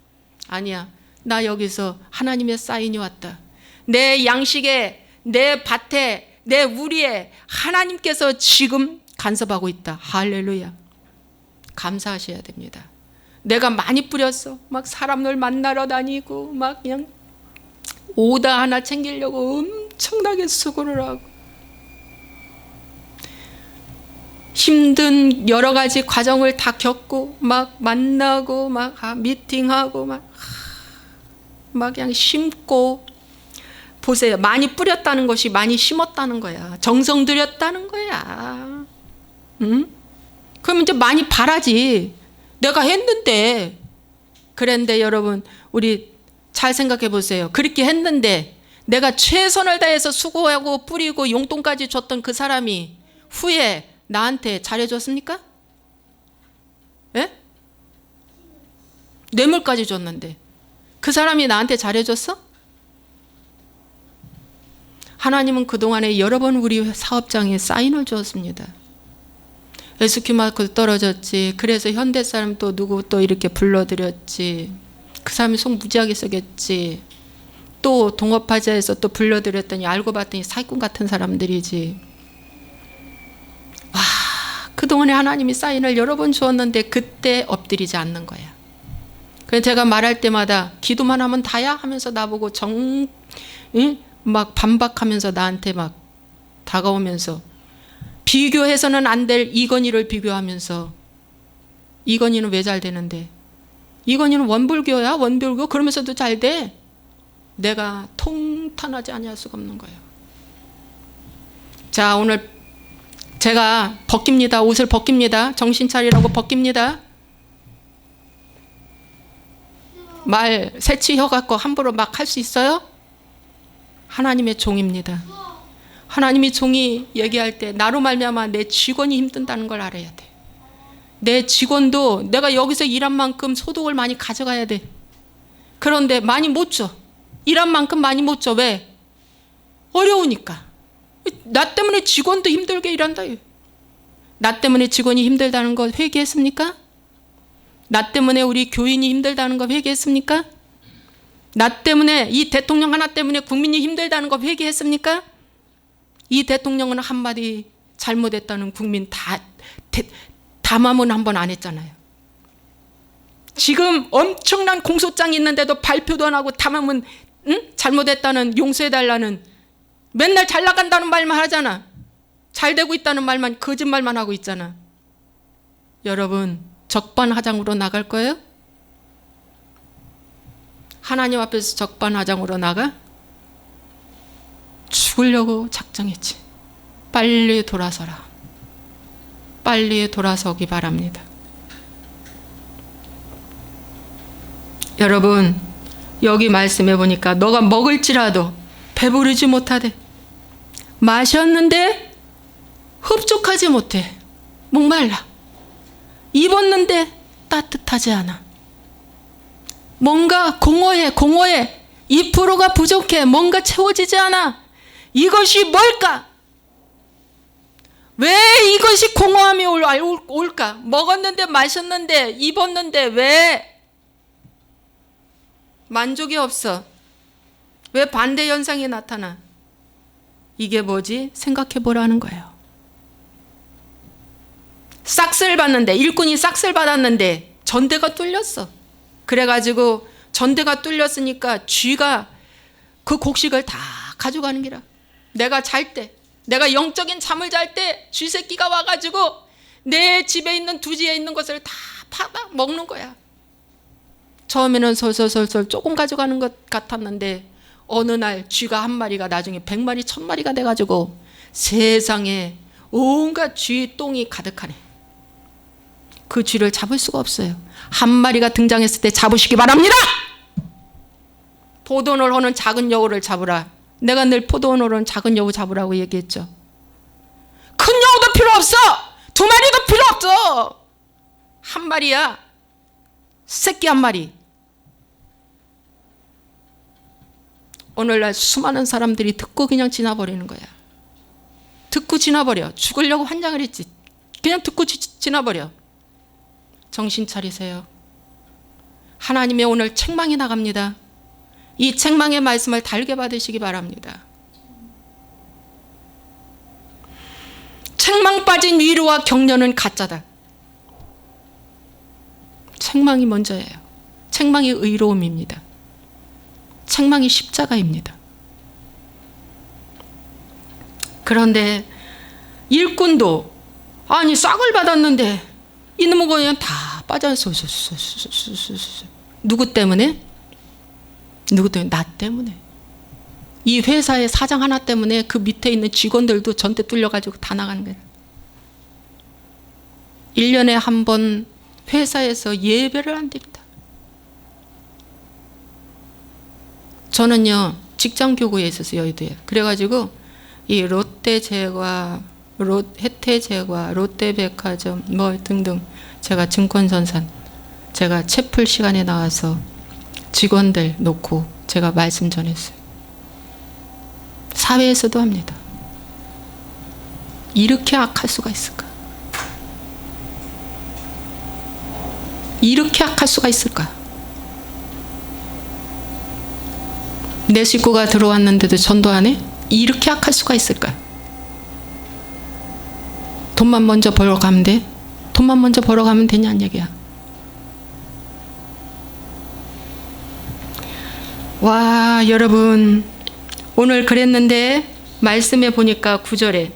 아니야, 나 여기서 하나님의 사인이 왔다. 내 양식에, 내 밭에, 내 우리에 하나님께서 지금 간섭하고 있다. 할렐루야. 감사하셔야 됩니다. 내가 많이 뿌렸어. 막 사람들 만나러 다니고 막 그냥 오다 하나 챙기려고 엄청나게 수고를 하고 힘든 여러 가지 과정을 다 겪고 막 만나고 막 미팅하고 막 그냥 심고. 보세요. 많이 뿌렸다는 것이 많이 심었다는 거야. 정성 들였다는 거야. 응? 그럼 이제 많이 바라지. 내가 했는데. 그런데 여러분, 우리 잘 생각해 보세요. 그렇게 했는데 내가 최선을 다해서 수고하고 뿌리고 용돈까지 줬던 그 사람이 후에 나한테 잘해줬습니까? 예? 뇌물까지 줬는데 그 사람이 나한테 잘해줬어? 하나님은 그동안에 여러 번 우리 사업장에 사인을 주었습니다. 에스큐마크 떨어졌지. 그래서 현대사람 또 누구 또 이렇게 불러들였지. 그 사람이 속 무지하게 썩였지. 또 동업하자에서 또 불러들였더니 알고 봤더니 사기꾼 같은 사람들이지. 와, 그동안에 하나님이 사인을 여러 번 주었는데 그때 엎드리지 않는 거야. 그래서 제가 말할 때마다 기도만 하면 다야 하면서 나보고 막 반박하면서 나한테 막 다가오면서 비교해서는 안 될 이건희를 비교하면서 이건희는 왜 잘 되는데? 이건희는 원불교야, 원불교. 그러면서도 잘 돼. 내가 통탄하지 아니할 수가 없는 거예요. 자, 오늘 제가 벗깁니다. 옷을 벗깁니다. 정신 차리라고 벗깁니다. 말 새치혀 갖고 함부로 막 할 수 있어요? 하나님의 종입니다. 하나님이 종이 얘기할 때 나로 말미암아 내 직원이 힘든다는 걸 알아야 돼. 내 직원도 내가 여기서 일한 만큼 소득을 많이 가져가야 돼. 그런데 많이 못 줘. 일한 만큼 많이 못 줘. 왜? 어려우니까. 나 때문에 직원도 힘들게 일한다. 나 때문에 직원이 힘들다는 거 회개했습니까? 나 때문에 우리 교인이 힘들다는 거 회개했습니까? 나 때문에 이 대통령 하나 때문에 국민이 힘들다는 거 회개했습니까? 이 대통령은 한마디 잘못했다는 국민 담화문 한 번 안 했잖아요. 지금 엄청난 공소장이 있는데도 발표도 안 하고 담화문 잘못했다는 용서해달라는 맨날 잘 나간다는 말만 하잖아. 잘 되고 있다는 말만 거짓말만 하고 있잖아. 여러분, 적반하장으로 나갈 거예요? 하나님 앞에서 적반하장으로 나가? 죽으려고 작정했지. 빨리 돌아서라. 빨리 돌아서기 바랍니다. 여러분, 여기 말씀해 보니까 너가 먹을지라도 배부르지 못하되 마셨는데 흡족하지 못해. 목말라. 입었는데 따뜻하지 않아. 뭔가 공허해. 2%가 부족해. 뭔가 채워지지 않아. 이것이 뭘까? 왜 이것이 공허함이 올까? 먹었는데 마셨는데 입었는데 왜 만족이 없어? 왜 반대 현상이 나타나? 이게 뭐지? 생각해 보라는 거예요. 싹쓸 받는데, 일꾼이 싹쓸 받았는데 전대가 뚫렸어. 그래가지고 전대가 뚫렸으니까 쥐가 그 곡식을 다 가져가는 기라. 내가 잘 때, 내가 영적인 잠을 잘 때 쥐새끼가 와가지고 내 집에 있는 두지에 있는 것을 다 파다 먹는 거야. 처음에는 솔솔 조금 가져가는 것 같았는데 어느 날 쥐가 한 마리가 나중에 100마리, 1000마리가 돼가지고 세상에 온갖 쥐 똥이 가득하네. 그 쥐를 잡을 수가 없어요. 한 마리가 등장했을 때 잡으시기 바랍니다. 포도원을 작은 여우를 잡으라. 내가 늘 포도원을 작은 여우 잡으라고 얘기했죠. 큰 여우도 필요 없어. 2마리도 필요 없어. 한 마리야. 새끼 한 마리. 오늘날 수많은 사람들이 듣고 그냥 지나버리는 거야. 듣고 지나버려. 죽으려고 환장을 했지. 그냥 듣고 지나버려. 정신 차리세요. 하나님의 오늘 책망이 나갑니다. 이 책망의 말씀을 달게 받으시기 바랍니다. 책망 빠진 위로와 격려는 가짜다. 책망이 먼저예요. 책망이 의로움입니다. 책망이 십자가입니다. 그런데 일꾼도 아니 싹을 받았는데 이놈은 그냥 다 빠져서 누구 때문에? 누구 때문에? 나 때문에. 이 회사의 사장 하나 때문에 그 밑에 있는 직원들도 전대 뚫려가지고 다 나가는 거예요. 1년에 한 번 회사에서 예배를 안 드립니다. 저는요 직장교구에 있었어요. 여의도에. 그래가지고 이 롯데제과, 혜태제과, 롯데백화점 뭐 등등 제가 증권선산 제가 채플 시간에 나와서 직원들 놓고 제가 말씀 전했어요. 사회에서도 합니다. 이렇게 악할 수가 있을까? 이렇게 악할 수가 있을까? 내 식구가 들어왔는데도 전도 안 해? 이렇게 악할 수가 있을까? 돈만 먼저 벌어 가면 돼? 돈만 먼저 벌어 가면 되냐는 얘기야. 와, 여러분 오늘 그랬는데 말씀에 보니까 9절에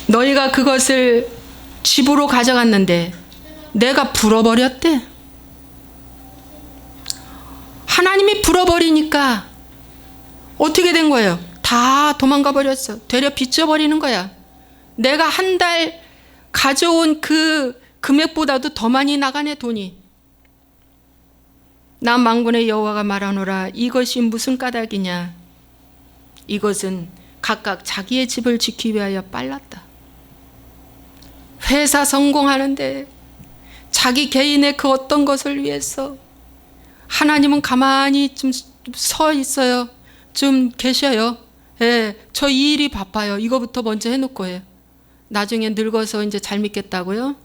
너희가 그것을 집으로 가져갔는데 내가 불어버렸대. 하나님이 불어버리니까 어떻게 된 거예요? 다 도망가 버렸어. 되려 비춰버리는 거야. 내가 한 달 가져온 그 금액보다도 더 많이 나가네 돈이. 나 만군의 여호와가 말하노라 이것이 무슨 까닭이냐. 이것은 각각 자기의 집을 지키기 위하여 빨랐다. 회사 성공하는데 자기 개인의 그 어떤 것을 위해서 하나님은 가만히 좀 서 있어요. 좀 계셔요. 예, 저 이 일이 바빠요. 이거부터 먼저 해놓고 해요. 나중에 늙어서 이제 잘 믿겠다고요?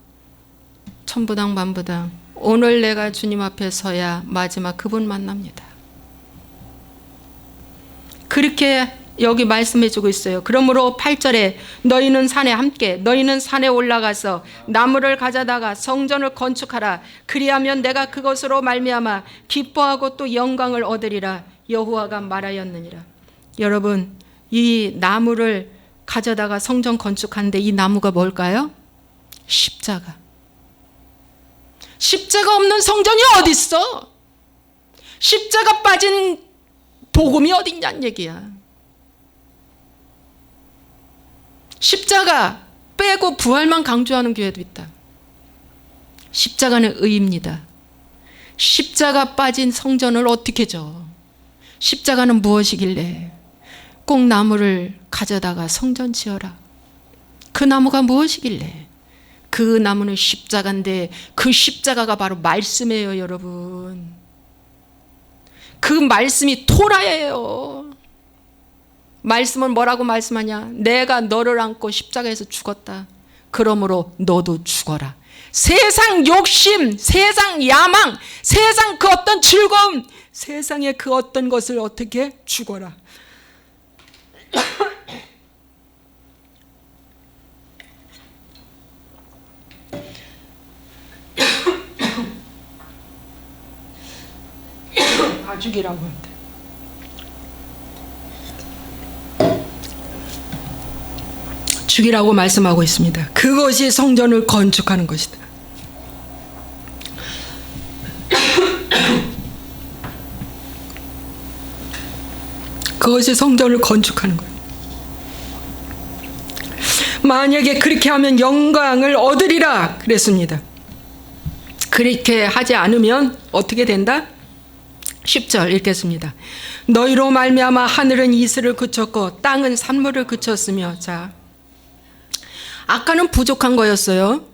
천부당 만부당. 오늘 내가 주님 앞에 서야 마지막 그분 만납니다. 그렇게 여기 말씀해주고 있어요. 그러므로 8절에 너희는 산에 함께 너희는 산에 올라가서 나무를 가져다가 성전을 건축하라. 그리하면 내가 그것으로 말미암아 기뻐하고 또 영광을 얻으리라. 여호와가 말하였느니라. 여러분 이 나무를 가져다가 성전 건축하는데 이 나무가 뭘까요? 십자가. 십자가 없는 성전이 어디 있어? 십자가 빠진 복음이 어딨냐는 얘기야. 십자가 빼고 부활만 강조하는 교회도 있다. 십자가는 의입니다. 십자가 빠진 성전을 어떻게 져? 십자가는 무엇이길래 꼭 나무를 가져다가 성전 지어라. 그 나무가 무엇이길래 그 나무는 십자가인데 그 십자가가 바로 말씀이에요, 여러분. 그 말씀이 토라예요. 말씀은 뭐라고 말씀하냐? 내가 너를 안고 십자가에서 죽었다. 그러므로 너도 죽어라. 세상 욕심, 세상 야망, 세상 그 어떤 즐거움, 세상의 그 어떤 것을 어떻게 죽어라. 다 죽이라고 합니다. 죽이라고 말씀하고 있습니다. 그것이 성전을 건축하는 것이다. 그것이 성전을 건축하는 거예요. 만약에 그렇게 하면 영광을 얻으리라 그랬습니다. 그렇게 하지 않으면 어떻게 된다? 10절 읽겠습니다. 너희로 말미암아 하늘은 이슬을 그쳤고 땅은 산물을 그쳤으며. 자, 아까는 부족한 거였어요.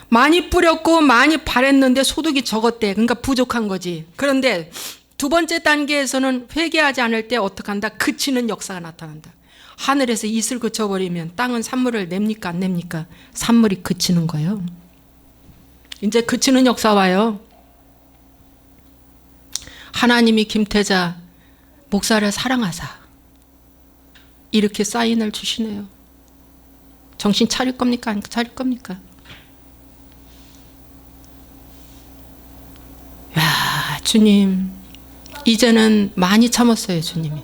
많이 뿌렸고 많이 바랬는데 소득이 적었대. 그러니까 부족한 거지. 그런데 두 번째 단계에서는 회개하지 않을 때 어떻게 한다? 그치는 역사가 나타난다. 하늘에서 이슬 그쳐버리면 땅은 산물을 냅니까 안 냅니까? 산물이 그치는 거예요. 이제 그치는 역사 와요. 하나님이 김태자 목사를 사랑하사 이렇게 사인을 주시네요. 정신 차릴 겁니까? 안 차릴 겁니까? 야, 주님, 이제는 많이 참았어요, 주님이.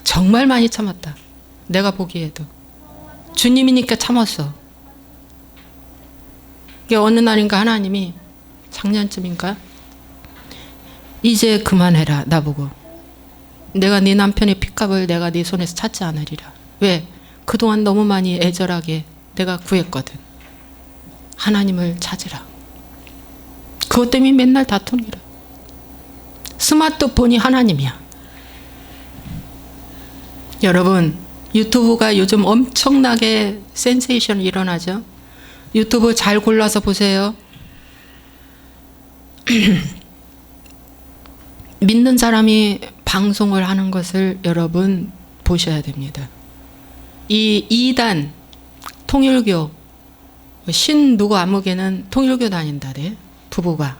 정말 많이 참았다. 내가 보기에도. 주님이니까 참았어. 이게 어느 날인가 하나님이, 작년쯤인가? 이제 그만해라, 나보고. 내가 네 남편의 핏값을 내가 네 손에서 찾지 않으리라. 왜? 그동안 너무 많이 애절하게 내가 구했거든. 하나님을 찾으라. 그것 때문에 맨날 다투니라. 스마트폰이 하나님이야. 여러분, 유튜브가 요즘 엄청나게 센세이션이 일어나죠. 유튜브 잘 골라서 보세요. 믿는 사람이 방송을 하는 것을 여러분 보셔야 됩니다. 이 이단 통일교 신 누구 아무개는 통일교 다닌다래, 부부가.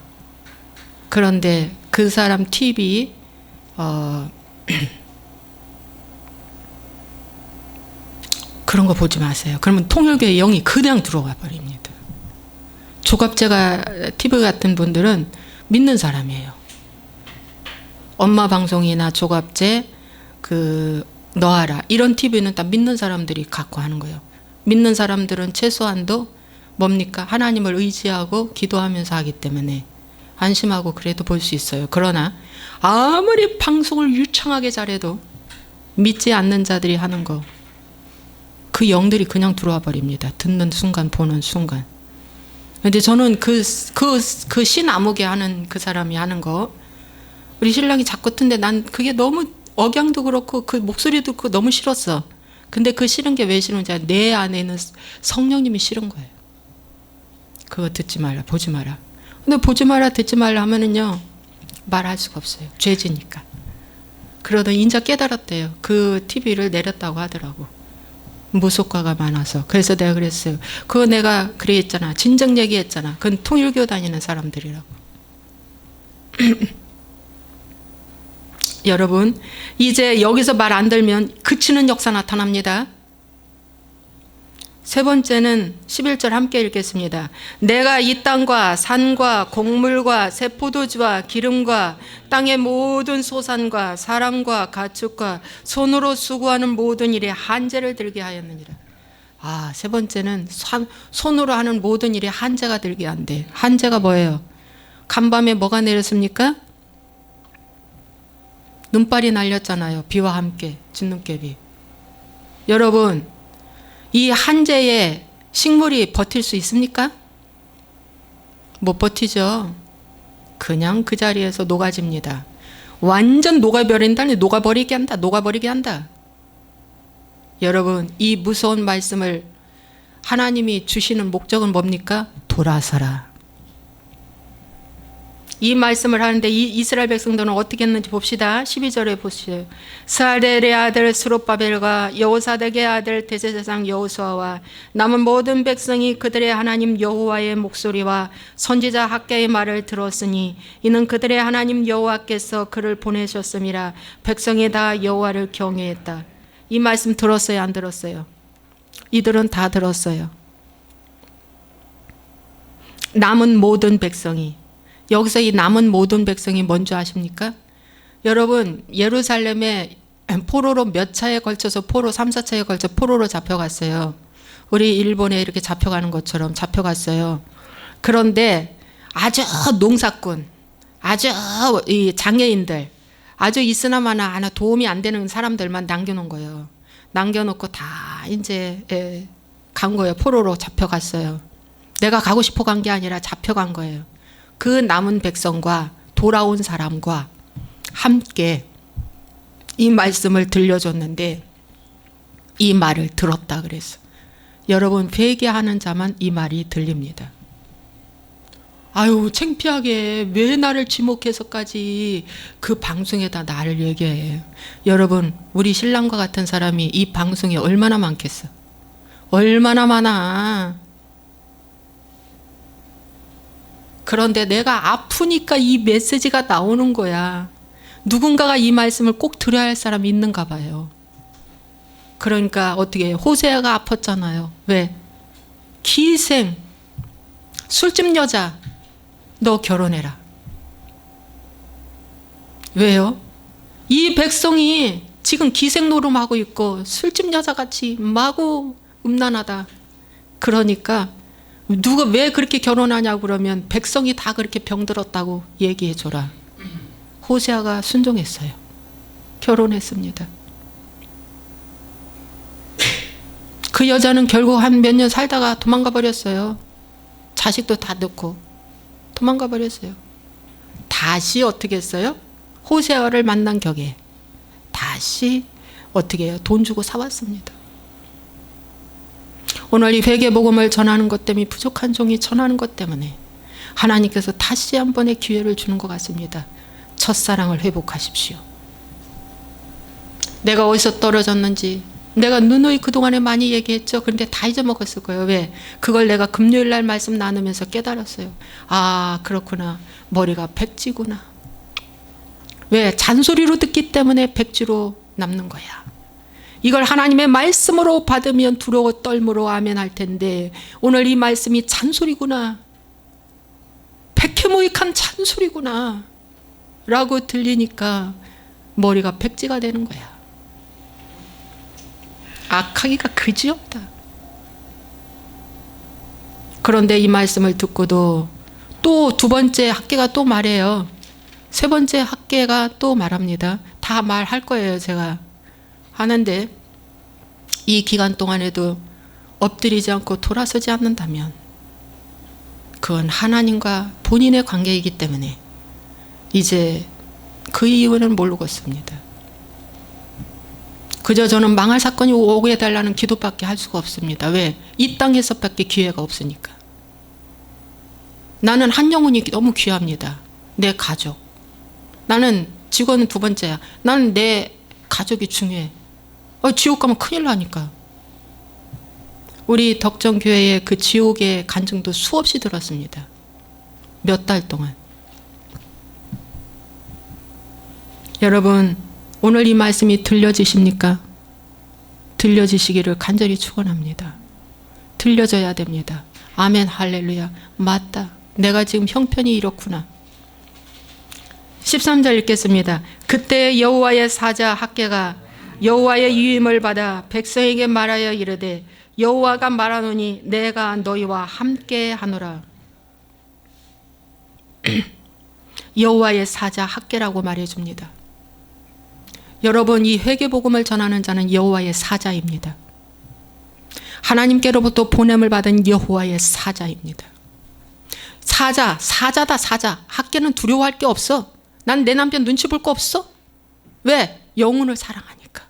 그런데 그 사람 TV 그런 거 보지 마세요. 그러면 통일교의 영이 그냥 들어와 버립니다. 조갑제가 TV 같은 분들은 믿는 사람이에요. 엄마 방송이나 조갑제, 너하라 이런 TV는 다 믿는 사람들이 갖고 하는 거예요. 믿는 사람들은 최소한도 뭡니까? 하나님을 의지하고 기도하면서 하기 때문에 안심하고 그래도 볼 수 있어요. 그러나 아무리 방송을 유창하게 잘해도 믿지 않는 자들이 하는 거, 그 영들이 그냥 들어와 버립니다. 듣는 순간, 보는 순간. 근데 저는 그 신아무개 하는 그 사람이 하는 거, 우리 신랑이 자꾸 듣는데 난 그게 너무 억양도 그렇고 그 목소리도 그렇고 너무 싫었어. 근데 그 싫은 게 왜 싫은지 내 안에는 성령님이 싫은 거예요. 그거 듣지 말라, 보지 마라. 근데 보지 마라, 듣지 말라 하면은요, 말할 수가 없어요. 죄지니까. 그러더니 인자 깨달았대요. 그 TV를 내렸다고 하더라고. 무속과가 많아서. 그래서 내가 그랬어요. 그거 내가 그랬잖아. 진정 얘기했잖아. 그건 통일교 다니는 사람들이라고. 여러분, 이제 여기서 말 안 들면 그치는 역사 나타납니다. 세 번째는 11절 함께 읽겠습니다. 내가 이 땅과 산과 곡물과 새 포도주와 기름과 땅의 모든 소산과 사람과 가축과 손으로 수고하는 모든 일에 한제를 들게 하였느니라. 아, 세 번째는 손으로 하는 모든 일에 한제가 들게 한대. 한제가 뭐예요? 간밤에 뭐가 내렸습니까? 눈발이 날렸잖아요. 비와 함께 진눈깨비. 여러분, 이 한제에 식물이 버틸 수 있습니까? 못 버티죠. 그냥 그 자리에서 녹아집니다. 완전 녹아버린다니, 녹아버리게 한다. 녹아버리게 한다. 여러분, 이 무서운 말씀을 하나님이 주시는 목적은 뭡니까? 돌아서라. 이 말씀을 하는데 이 이스라엘 백성들은 어떻게 했는지 봅시다. 12절에 보시죠. 스알렐의 아들 스룹바벨과 여호사닥의 아들 대제사장 여호수아와 남은 모든 백성이 그들의 하나님 여호와의 목소리와 선지자 학개의 말을 들었으니 이는 그들의 하나님 여호와께서 그를 보내셨음이라. 백성이 다 여호와를 경외했다. 이 말씀 들었어요, 안 들었어요? 이들은 다 들었어요. 남은 모든 백성이, 여기서 이 남은 모든 백성이 뭔지 아십니까? 여러분, 예루살렘에 포로로 몇 차에 걸쳐서 포로 3, 4차에 걸쳐 포로로 잡혀갔어요. 우리 일본에 이렇게 잡혀가는 것처럼 잡혀갔어요. 그런데 아주 농사꾼, 아주 이 장애인들, 아주 있으나마나 하나 도움이 안 되는 사람들만 남겨놓은 거예요. 남겨놓고 다 이제 간 거예요. 포로로 잡혀갔어요. 내가 가고 싶어 간 게 아니라 잡혀간 거예요. 그 남은 백성과 돌아온 사람과 함께 이 말씀을 들려줬는데 이 말을 들었다 그랬어. 여러분, 회개하는 자만 이 말이 들립니다. 아유, 창피하게 왜 나를 지목해서까지 그 방송에다 나를 얘기해. 여러분, 우리 신랑과 같은 사람이 이 방송에 얼마나 많겠어. 얼마나 많아. 그런데 내가 아프니까 이 메시지가 나오는 거야. 누군가가 이 말씀을 꼭 들어야 할 사람이 있는가 봐요. 그러니까 어떻게 해요? 호세아가 아팠잖아요. 왜? 기생, 술집 여자, 너 결혼해라. 왜요? 이 백성이 지금 기생 노름하고 있고 술집 여자같이 마구 음란하다. 그러니까 누가 왜 그렇게 결혼하냐고 그러면 백성이 다 그렇게 병들었다고 얘기해줘라. 호세아가 순종했어요. 결혼했습니다. 그 여자는 결국 한 몇 년 살다가 도망가 버렸어요. 자식도 다 넣고 도망가 버렸어요. 다시 어떻게 했어요? 호세아를 만난 격에 다시 어떻게 해요? 돈 주고 사왔습니다. 오늘 이 회개복음을 전하는 것 때문에, 부족한 종이 전하는 것 때문에 하나님께서 다시 한 번의 기회를 주는 것 같습니다. 첫사랑을 회복하십시오. 내가 어디서 떨어졌는지 내가 누누이 그동안에 많이 얘기했죠. 그런데 다 잊어먹었을 거예요. 왜? 그걸 내가 금요일 날 말씀 나누면서 깨달았어요. 아, 그렇구나. 머리가 백지구나. 왜? 잔소리로 듣기 때문에 백지로 남는 거야. 이걸 하나님의 말씀으로 받으면 두려워 떨므로 아멘 할 텐데 오늘 이 말씀이 잔소리구나, 백해무익한 잔소리구나 라고 들리니까 머리가 백지가 되는 거야. 악하기가 그지없다. 그런데 이 말씀을 듣고도 또 두 번째 학계가 또 말해요. 세 번째 학계가 또 말합니다. 다 말할 거예요. 제가 하는데 이 기간 동안에도 엎드리지 않고 돌아서지 않는다면 그건 하나님과 본인의 관계이기 때문에 이제 그 이유는 모르겠습니다. 그저 저는 망할 사건이 오게 해달라는 기도밖에 할 수가 없습니다. 왜? 이 땅에서밖에 기회가 없으니까. 나는 한 영혼이 너무 귀합니다. 내 가족. 나는 직원은 두 번째야. 나는 내 가족이 중요해. 지옥 가면 큰일 나니까. 우리 덕정교회의 그 지옥의 간증도 수없이 들었습니다. 몇 달 동안. 여러분, 오늘 이 말씀이 들려지십니까? 들려지시기를 간절히 축원합니다. 들려져야 됩니다. 아멘, 할렐루야. 맞다. 내가 지금 형편이 이렇구나. 13절 읽겠습니다. 그때 여호와의 사자 학개가 여호와의 유임을 받아 백성에게 말하여 이르되 여호와가 말하노니 내가 너희와 함께 하노라. 여호와의 사자 학개라고 말해줍니다. 여러분, 이 회개복음을 전하는 자는 여호와의 사자입니다. 하나님께로부터 보냄을 받은 여호와의 사자입니다. 사자다 사자. 학개는 두려워할 게 없어. 난 내 남편 눈치 볼 거 없어. 왜? 영혼을 사랑하니까.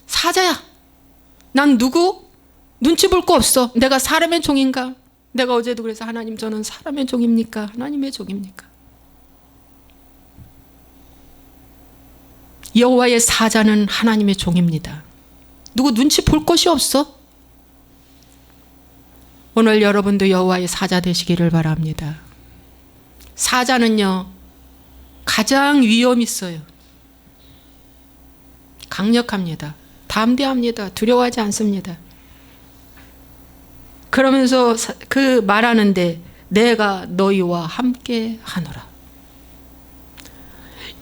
사자야. 난 누구? 눈치 볼 거 없어. 내가 사람의 종인가? 내가 어제도 그래서 하나님 저는 사람의 종입니까? 하나님의 종입니까? 여호와의 사자는 하나님의 종입니다. 누구 눈치 볼 것이 없어? 오늘 여러분도 여호와의 사자 되시기를 바랍니다. 사자는요 가장 위험 있어요. 강력합니다. 담대합니다. 두려워하지 않습니다. 그러면서 그 말하는데 내가 너희와 함께 하노라.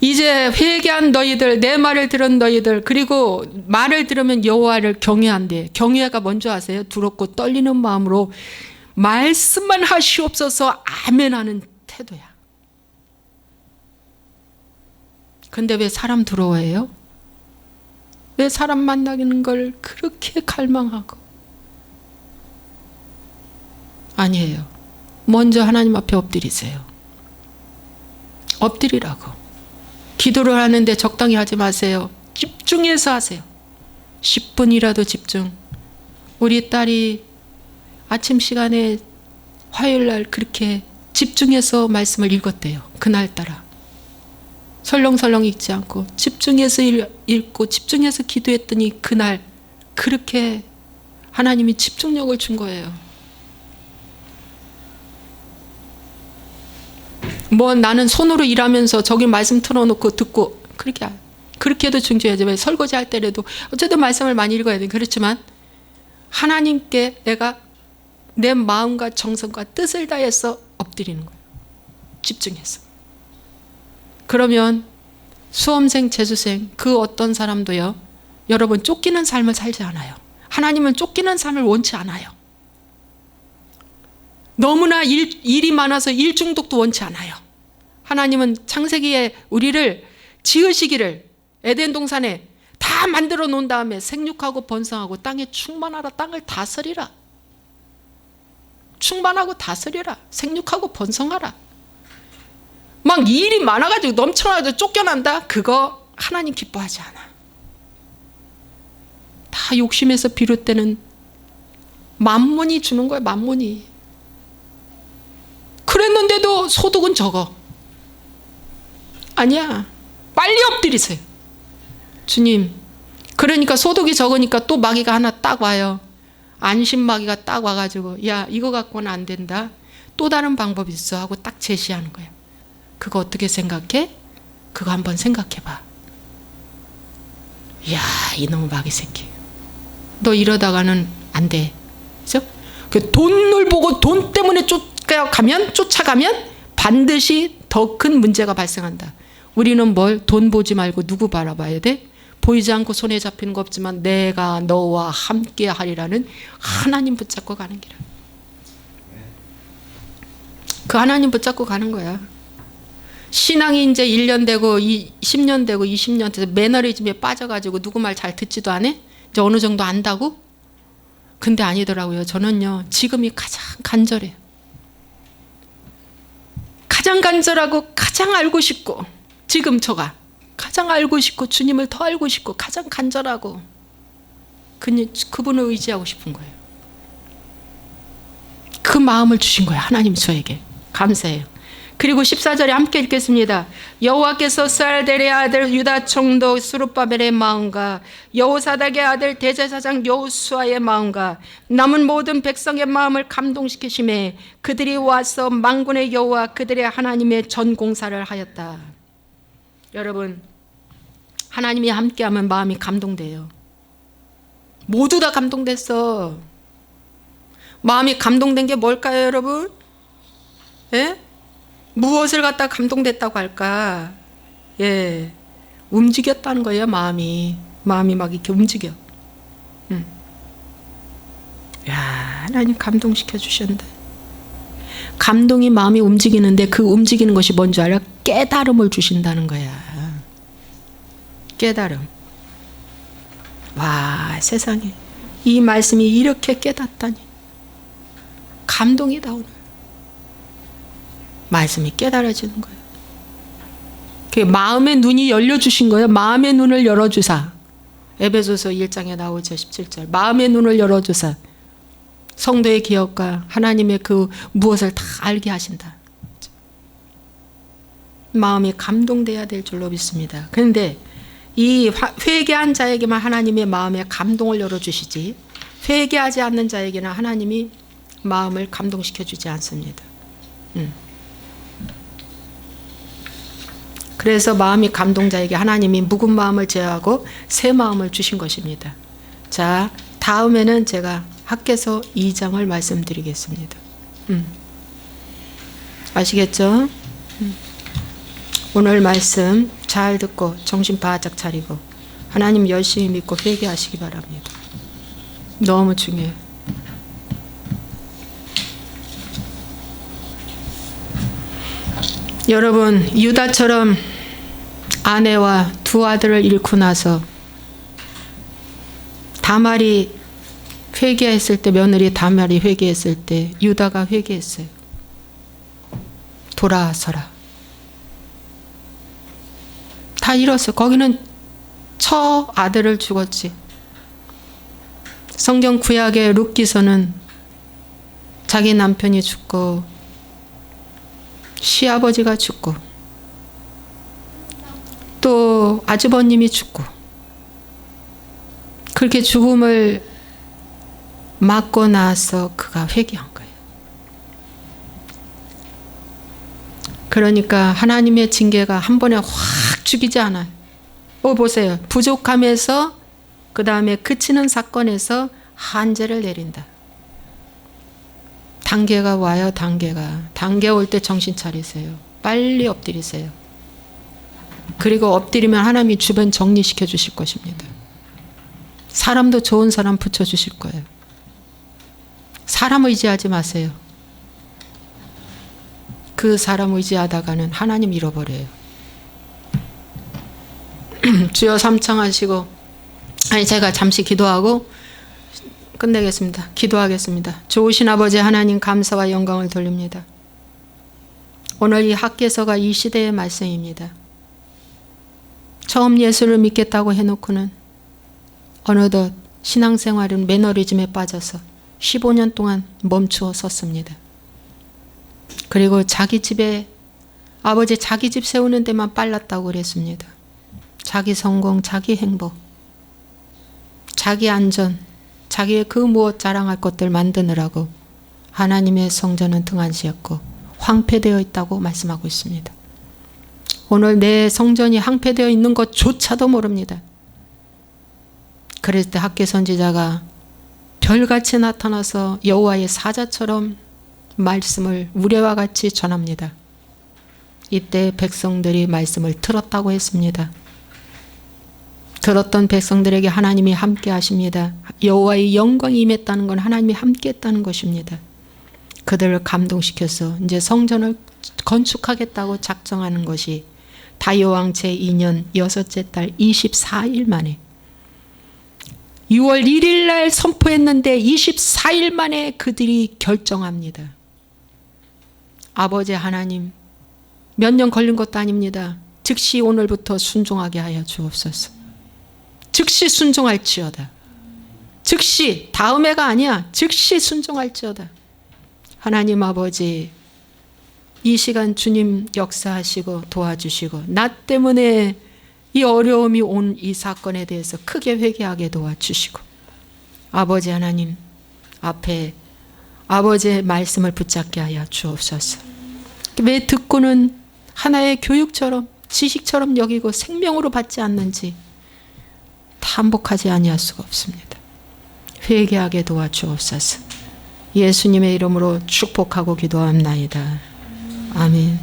이제 회개한 너희들, 내 말을 들은 너희들, 그리고 말을 들으면 여호와를 경외한대. 경외가 뭔지 아세요? 두렵고 떨리는 마음으로 말씀만 하시옵소서 아멘 하는 태도야. 근데 왜 사람 두려워해요? 왜 사람 만나는 걸 그렇게 갈망하고? 아니에요. 먼저 하나님 앞에 엎드리세요. 엎드리라고. 기도를 하는데 적당히 하지 마세요. 집중해서 하세요. 10분이라도 집중. 우리 딸이 아침 시간에 화요일날 그렇게 집중해서 말씀을 읽었대요. 그날따라. 설렁설렁 읽지 않고 집중해서 읽고 집중해서 기도했더니 그날 그렇게 하나님이 집중력을 준 거예요. 뭐 나는 손으로 일하면서 저기 말씀 틀어놓고 듣고 그렇게 해도 중요하지. 왜 설거지 할 때라도 어쨌든 말씀을 많이 읽어야 돼. 그렇지만 하나님께 내가 내 마음과 정성과 뜻을 다해서 엎드리는 거예요. 집중해서. 그러면 수험생, 재수생 그 어떤 사람도요. 여러분 쫓기는 삶을 살지 않아요. 하나님은 쫓기는 삶을 원치 않아요. 너무나 일이 많아서 일 중독도 원치 않아요. 하나님은 창세기에 우리를 지으시기를 에덴 동산에 다 만들어 놓은 다음에 생육하고 번성하고 땅에 충만하라. 땅을 다스리라. 충만하고 다스리라. 생육하고 번성하라. 막 일이 많아가지고 넘쳐나가지고 쫓겨난다? 그거 하나님 기뻐하지 않아. 다 욕심에서 비롯되는 만몬이 주는 거야. 만몬이. 그랬는데도 소득은 적어. 아니야. 빨리 엎드리세요. 주님, 그러니까 소득이 적으니까 또 마귀가 하나 딱 와요. 안심마귀가 딱 와가지고 야 이거 갖고는 안 된다. 또 다른 방법이 있어 하고 딱 제시하는 거야. 그거 어떻게 생각해? 그거 한번 생각해봐. 이야 이놈의 마귀 새끼. 너 이러다가는 안 돼. 그죠? 그 돈을 보고 돈 때문에 쫓아가면 반드시 더 큰 문제가 발생한다. 우리는 뭘 돈 보지 말고 누구 바라봐야 돼? 보이지 않고 손에 잡히는 거 없지만 내가 너와 함께 하리라는 하나님 붙잡고 가는 길이야. 그 하나님 붙잡고 가는 거야. 신앙이 이제 1년 되고 10년 되고 20년 돼서 매너리즘에 빠져가지고 누구 말 잘 듣지도 않아? 이제 어느 정도 안다고? 근데 아니더라고요. 저는요 지금이 가장 간절해요. 가장 간절하고 가장 알고 싶고 지금 저가 가장 알고 싶고 주님을 더 알고 싶고 가장 간절하고 그분을 의지하고 싶은 거예요. 그 마음을 주신 거예요. 하나님 저에게. 감사해요. 그리고 14절에 함께 읽겠습니다. 여호와께서 스알델의 아들 유다 총독 스룹바벨의 마음과 여호사닥의 아들 대제사장 여호수아의 마음과 남은 모든 백성의 마음을 감동시키심에 그들이 와서 만군의 여호와 그들의 하나님의 전공사를 하였다. 여러분 하나님이 함께하면 마음이 감동돼요. 모두 다 감동됐어. 마음이 감동된 게 뭘까요 여러분? 예? 무엇을 갖다 감동됐다고 할까? 예, 움직였다는 거예요. 마음이 막 이렇게 움직여. 야, 하나님 감동시켜 주셨는데 감동이 마음이 움직이는데 그 움직이는 것이 뭔지 알아? 깨달음을 주신다는 거야. 깨달음. 와, 세상에 이 말씀이 이렇게 깨닫다니 감동이다. 오늘 말씀이 깨달아지는 거예요. 그 마음의 눈이 열려주신 거예요. 마음의 눈을 열어주사. 에베소서 1장에 나오죠. 17절. 마음의 눈을 열어주사. 성도의 기억과 하나님의 그 무엇을 다 알게 하신다. 마음이 감동돼야 될 줄로 믿습니다. 그런데 이 회개한 자에게만 하나님의 마음에 감동을 열어주시지, 회개하지 않는 자에게는 하나님이 마음을 감동시켜 주지 않습니다. 그래서 마음이 감동자에게 하나님이 묵은 마음을 제어하고 새 마음을 주신 것입니다. 자, 다음에는 제가 학개서 2장을 말씀드리겠습니다. 아시겠죠? 오늘 말씀 잘 듣고 정신 바짝 차리고 하나님 열심히 믿고 회개하시기 바랍니다. 너무 중요해요. 여러분, 유다처럼 아내와 두 아들을 잃고 나서 다말이 회개했을 때, 며느리 다말이 회개했을 때 유다가 회개했어요. 돌아서라. 다 잃었어요. 거기는 처 아들을 죽었지. 성경 구약의 룻기서는 자기 남편이 죽고 시아버지가 죽고 또 아주버님이 죽고 그렇게 죽음을 맞고 나서 그가 회개한 거예요. 그러니까 하나님의 징계가 한 번에 확 죽이지 않아요. 보세요. 부족함에서 그 다음에 그치는 사건에서 한죄를 내린다. 단계가 와요. 단계 올 때 정신 차리세요. 빨리 엎드리세요. 그리고 엎드리면 하나님이 주변 정리시켜 주실 것입니다. 사람도 좋은 사람 붙여주실 거예요. 사람 의지하지 마세요. 그 사람 의지하다가는 하나님 잃어버려요. 주여 삼창하시고, 제가 잠시 기도하고 끝내겠습니다. 기도하겠습니다. 좋으신 아버지 하나님, 감사와 영광을 돌립니다. 오늘 이 학개서가 이 시대의 말씀입니다. 처음 예수를 믿겠다고 해놓고는 어느덧 신앙생활은 매너리즘에 빠져서 15년 동안 멈추어 섰습니다. 그리고 자기 집에, 아버지 자기 집 세우는 데만 빨랐다고 그랬습니다. 자기 성공, 자기 행복, 자기 안전, 자기의 그 무엇 자랑할 것들 만드느라고 하나님의 성전은 등한시했고 황폐되어 있다고 말씀하고 있습니다. 오늘 내 성전이 황폐되어 있는 것조차도 모릅니다. 그럴 때 학개 선지자가 별같이 나타나서 여호와의 사자처럼 말씀을 우레와 같이 전합니다. 이때 백성들이 말씀을 들었다고 했습니다. 들었던 백성들에게 하나님이 함께 하십니다. 여호와의 영광이 임했다는 건 하나님이 함께 했다는 것입니다. 그들을 감동시켜서 이제 성전을 건축하겠다고 작정하는 것이 다요왕 제2년 6째 달 24일 만에 6월 1일 날 선포했는데 24일 만에 그들이 결정합니다. 아버지 하나님, 몇 년 걸린 것도 아닙니다. 즉시 오늘부터 순종하게 하여 주옵소서. 즉시 순종할지어다. 즉시, 다음 해가 아니야. 즉시 순종할지어다. 하나님 아버지, 이 시간 주님 역사하시고 도와주시고 나 때문에 이 어려움이 온 이 사건에 대해서 크게 회개하게 도와주시고, 아버지 하나님 앞에 아버지의 말씀을 붙잡게 하여 주옵소서. 왜 듣고는 하나의 교육처럼 지식처럼 여기고 생명으로 받지 않는지 반복하지 아니할 수가 없습니다. 회개하게 도와주옵소서. 예수님의 이름으로 축복하고 기도합나이다. 아멘.